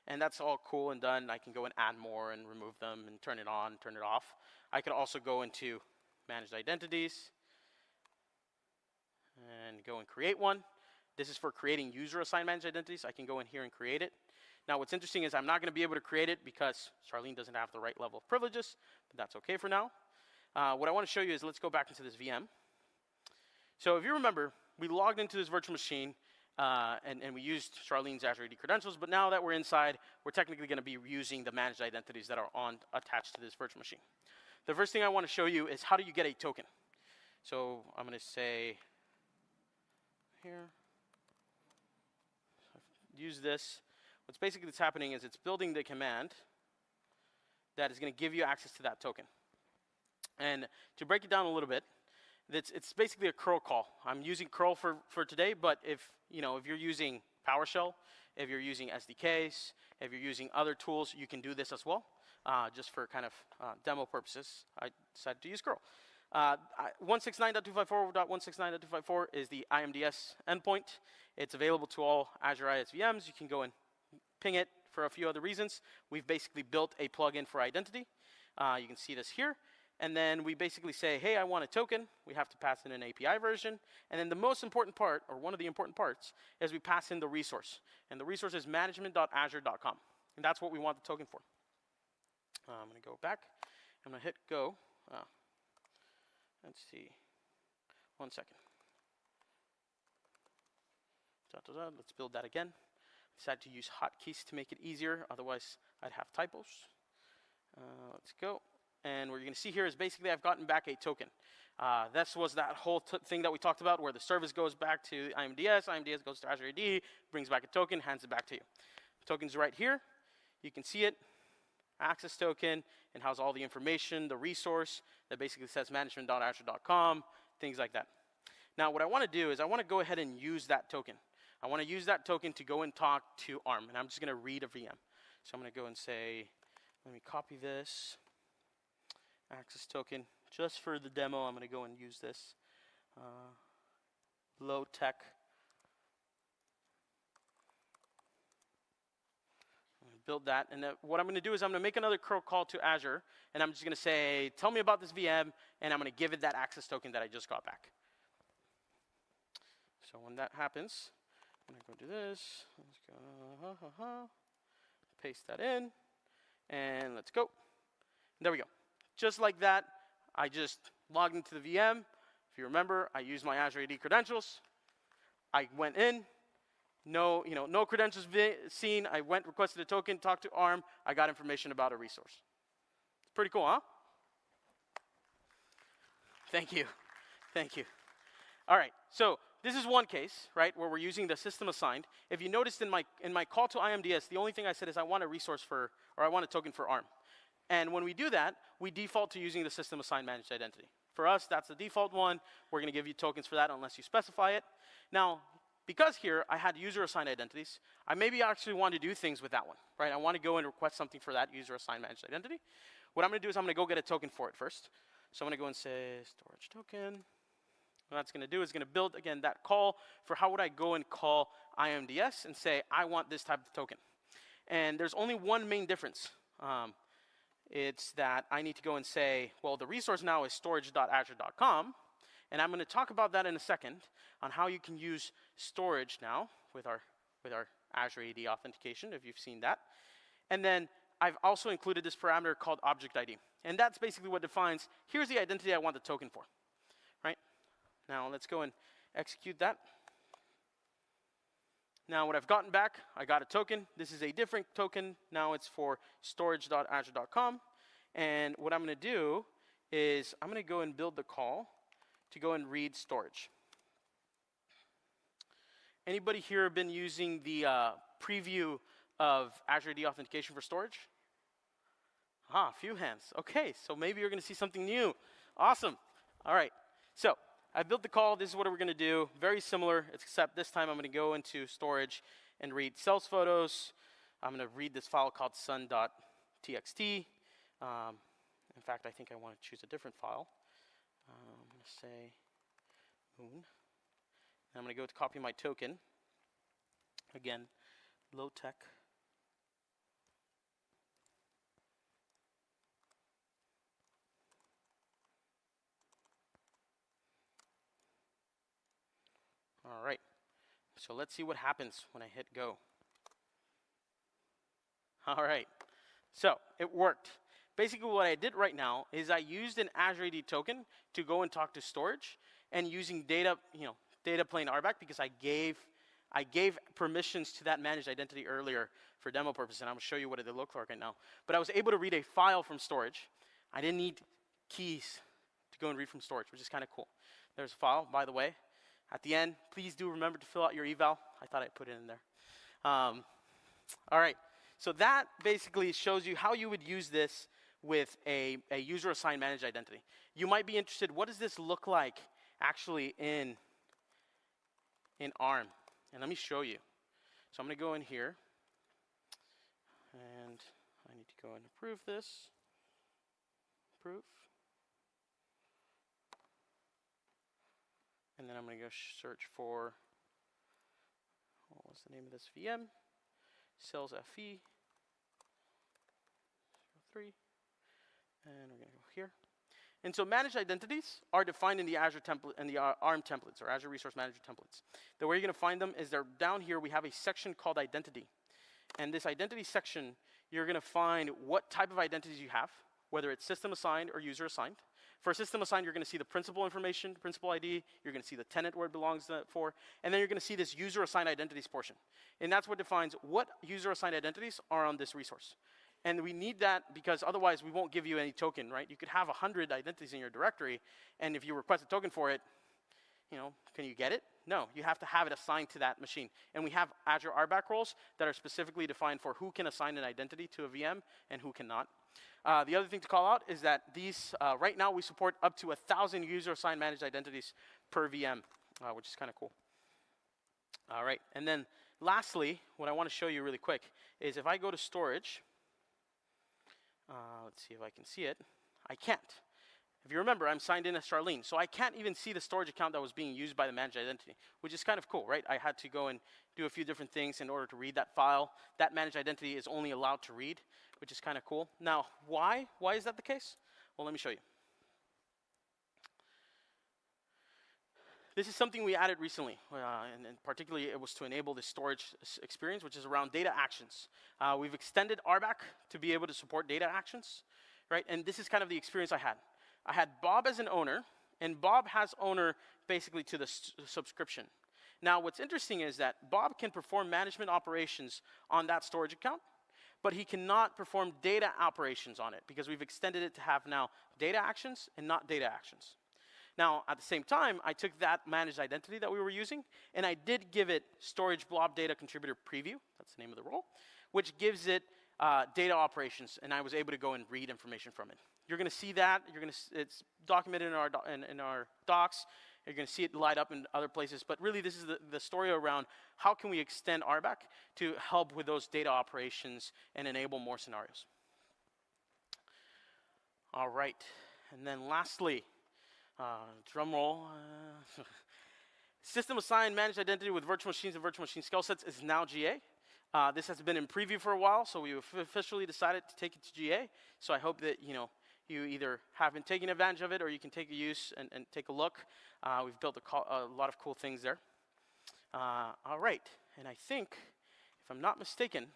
And that's all cool and done. I can go and add more and remove them and turn it on, turn it off. I can also go into managed identities and go and create one. This is for creating user-assigned managed identities. I can go in here and create it. Now, what's interesting is I'm not going to be able to create it because Charlene doesn't have the right level of privileges, but that's okay for now. What I want to show you is let's go back into this VM. So if you remember, we logged into this virtual machine, and we used Charlene's Azure AD credentials, but now that we're inside, we're technically going to be using the managed identities that are attached to this virtual machine. The first thing I want to show you is how do you get a token. So I'm going to say here, use this. What's basically happening is it's building the command that is going to give you access to that token. And to break it down a little bit, it's basically a curl call. I'm using curl for today, but if you're using PowerShell, if you're using SDKs, if you're using other tools, you can do this as well. Just for kind of demo purposes, I decided to use curl. 169.254.169.254 is the IMDS endpoint. It's available to all Azure IS VMs. You can go and ping it for a few other reasons. We've basically built a plugin for identity. You can see this here. And then we basically say, hey, I want a token. We have to pass in an API version. And then the most important part, or one of the important parts, is we pass in the resource. And the resource is management.azure.com. And that's what we want the token for. I'm going to go back. I'm going to hit go. Let's see. 1 second. Let's build that again. Decided to use hotkeys to make it easier. Otherwise, I'd have typos. Let's go. And what you're going to see here is basically I've gotten back a token. This was that whole thing that we talked about where the service goes back to IMDS, IMDS goes to Azure AD, brings back a token, hands it back to you. The token's right here. You can see it. Access token, and has all the information, the resource that basically says management.azure.com, things like that. Now, what I want to do is I want to go ahead and use that token. I want to use that token to go and talk to ARM, and I'm just going to read a VM. So I'm going to go and say, let me copy this. Access token, just for the demo, I'm going to go and use this. Low tech. Build that, and what I'm going to do is I'm going to make another curl call to Azure, and I'm just going to say, tell me about this VM, and I'm going to give it that access token that I just got back. So when that happens, I'm going to go do this. Let's go, paste that in, and let's go. There we go. Just like that, I just logged into the VM. If you remember, I used my Azure AD credentials. I went in. No credentials seen. I went, requested a token, talked to ARM. I got information about a resource. It's pretty cool, huh? Thank you. Thank you. All right. So this is one case, right, where we're using the system assigned. If you noticed in my call to IMDS, the only thing I said is I want a resource or I want a token for ARM. And when we do that, we default to using the system assigned managed identity. For us, that's the default one. We're going to give you tokens for that unless you specify it. Now, because here I had user-assigned identities, I maybe actually want to do things with that one, right? I want to go and request something for that user-assigned managed identity. What I'm going to do is I'm going to go get a token for it first. So I'm going to go and say storage token. What that's going to do is going to build, again, that call for how would I go and call IMDS and say, I want this type of token. And there's only one main difference. It's that I need to go and say, well, the resource now is storage.azure.com. And I'm going to talk about that in a second on how you can use storage now with our Azure AD authentication, if you've seen that. And then I've also included this parameter called object ID. And that's basically what defines, here's the identity I want the token for, right? Now let's go and execute that. Now what I've gotten back, I got a token. This is a different token. Now it's for storage.azure.com. And what I'm going to do is I'm going to go and build the call to go and read storage. Anybody here been using the preview of Azure AD authentication for storage? A few hands. Okay, so maybe you're going to see something new. Awesome. All right. So I built the call. This is what we're going to do. Very similar, except this time I'm going to go into storage and read sales photos. I'm going to read this file called sun.txt. In fact, I think I want to choose a different file. I'm going to say moon. And I'm going to go to copy my token. Again, low tech. All right. So let's see what happens when I hit go. All right. So it worked. Basically what I did right now is I used an Azure AD token to go and talk to storage, and using data plane RBAC because I gave permissions to that managed identity earlier for demo purposes, and I'm going to show you what it looked like right now. But I was able to read a file from storage. I didn't need keys to go and read from storage, which is kind of cool. There's a file, by the way. At the end, please do remember to fill out your eval. I thought I put it in there. All right. So that basically shows you how you would use this with a user-assigned managed identity. You might be interested, what does this look like actually in ARM? And let me show you. So I'm going to go in here, and I need to go and approve this. Approve. And then I'm going to go search for, what was the name of this VM? Sales FE 03. And we're going to go here. And so managed identities are defined in the Azure template and the ARM templates, or Azure Resource Manager templates. The way you're going to find them is they're down here. We have a section called identity. And this identity section, you're going to find what type of identities you have, whether it's system assigned or user assigned. For system assigned, you're going to see the principal information, principal ID. You're going to see the tenant where it belongs for. And then you're going to see this user assigned identities portion. And that's what defines what user assigned identities are on this resource. And we need that because otherwise we won't give you any token, right? You could have 100 identities in your directory, and if you request a token for it, can you get it? No, you have to have it assigned to that machine. And we have Azure RBAC roles that are specifically defined for who can assign an identity to a VM and who cannot. The other thing to call out is that these, right now we support up to 1,000 user-assigned managed identities per VM, which is kind of cool. All right, and then lastly, what I want to show you really quick is if I go to storage, let's see if I can see it. I can't. If you remember, I'm signed in as Charlene, so I can't even see the storage account that was being used by the managed identity, which is kind of cool, right? I had to go and do a few different things in order to read that file. That managed identity is only allowed to read, which is kind of cool. Now, why? Why is that the case? Well, let me show you. This is something we added recently, and particularly it was to enable the storage experience, which is around data actions. We've extended RBAC to be able to support data actions, right? And this is kind of the experience I had. I had Bob as an owner, and Bob has owner basically to the subscription. Now, what's interesting is that Bob can perform management operations on that storage account, but he cannot perform data operations on it because we've extended it to have now data actions and not data actions. Now, at the same time, I took that managed identity that we were using, and I did give it storage blob data contributor preview, that's the name of the role, which gives it data operations, and I was able to go and read information from it. You're going to see that. It's documented in our docs. You're going to see it light up in other places. But really, this is the story around how can we extend RBAC to help with those data operations and enable more scenarios. All right. And then lastly, drum roll. System assigned managed identity with virtual machines and virtual machine skill sets is now GA. This has been in preview for a while, so we officially decided to take it to GA. So I hope that you either have been taking advantage of it or you can take a use and take a look. We've built a lot of cool things there. All right, and I think, if I'm not mistaken,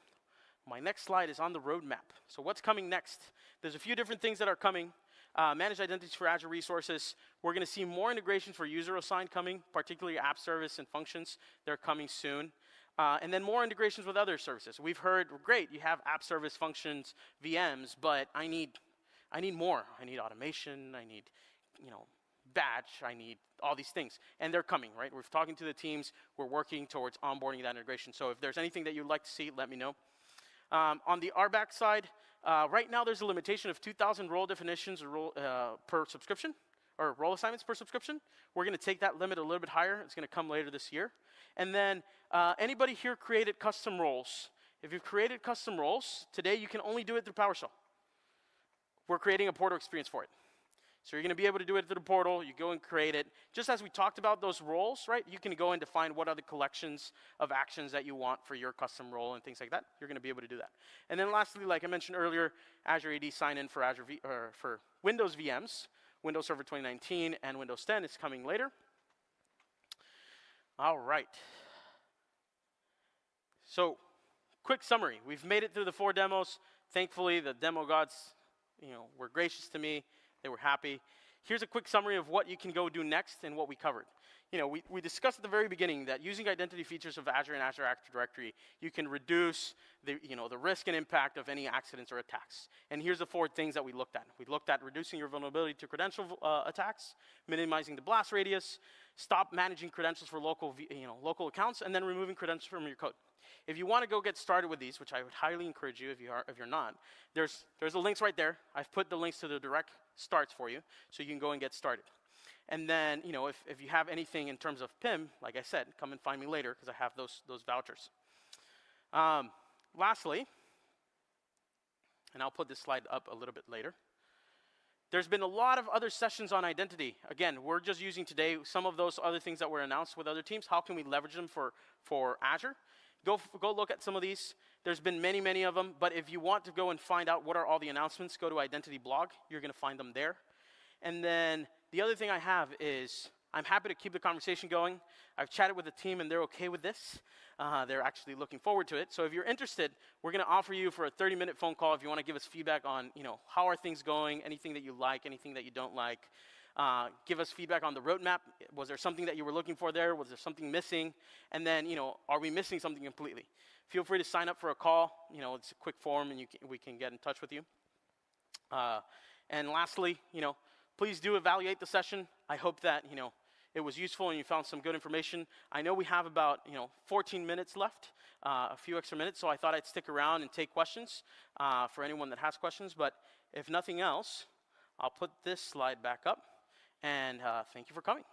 my next slide is on the roadmap. So what's coming next? There's a few different things that are coming. Managed identities for Azure resources. We're going to see more integration for user assigned coming, particularly app service and functions. They're coming soon. And then more integrations with other services. We've heard, great, you have app service functions, VMs, but I need more. I need automation. I need, batch. I need all these things. And they're coming, right? We're talking to the teams. We're working towards onboarding that integration. So if there's anything that you'd like to see, let me know. On the RBAC side, right now there's a limitation of 2,000 role definitions per subscription, or role assignments per subscription. We're going to take that limit a little bit higher. It's going to come later this year. And then anybody here created custom roles? If you've created custom roles, today you can only do it through PowerShell. We're creating a portal experience for it. So you're going to be able to do it through the portal. You go and create it. Just as we talked about those roles, right? You can go and define what are the collections of actions that you want for your custom role and things like that. You're going to be able to do that. And then lastly, like I mentioned earlier, Azure AD sign-in for for Windows VMs, Windows Server 2019 and Windows 10 is coming later. All right. So, quick summary. We've made it through the 4 demos. Thankfully, the demo gods, were gracious to me. They were happy. Here's a quick summary of what you can go do next and what we covered. We discussed at the very beginning that using identity features of Azure and Azure Active Directory, you can reduce the risk and impact of any accidents or attacks. And here's the 4 things that we looked at. We looked at reducing your vulnerability to credential attacks, minimizing the blast radius, stop managing credentials for local accounts, and then removing credentials from your code. If you want to go get started with these, which I would highly encourage you if you're not, there's the links right there. I've put the links to the direct starts for you, so you can go and get started. And then, if you have anything in terms of PIM, like I said, come and find me later because I have those vouchers. Lastly, and I'll put this slide up a little bit later, there's been a lot of other sessions on identity. Again, we're just using today some of those other things that were announced with other teams. How can we leverage them for Azure? Go look at some of these. There's been many, many of them. But if you want to go and find out what are all the announcements, go to Identity blog. You're going to find them there. And then the other thing I have is I'm happy to keep the conversation going. I've chatted with the team, and they're okay with this. They're actually looking forward to it. So if you're interested, we're going to offer you for a 30-minute phone call if you want to give us feedback on, how are things going, anything that you like, anything that you don't like. Give us feedback on the roadmap. Was there something that you were looking for there? Was there something missing? And then, are we missing something completely? Feel free to sign up for a call. It's a quick form, and we can get in touch with you. And lastly, please do evaluate the session. I hope that, it was useful and you found some good information. I know we have about 14 minutes left, a few extra minutes, so I thought I'd stick around and take questions for anyone that has questions. But if nothing else, I'll put this slide back up, and thank you for coming.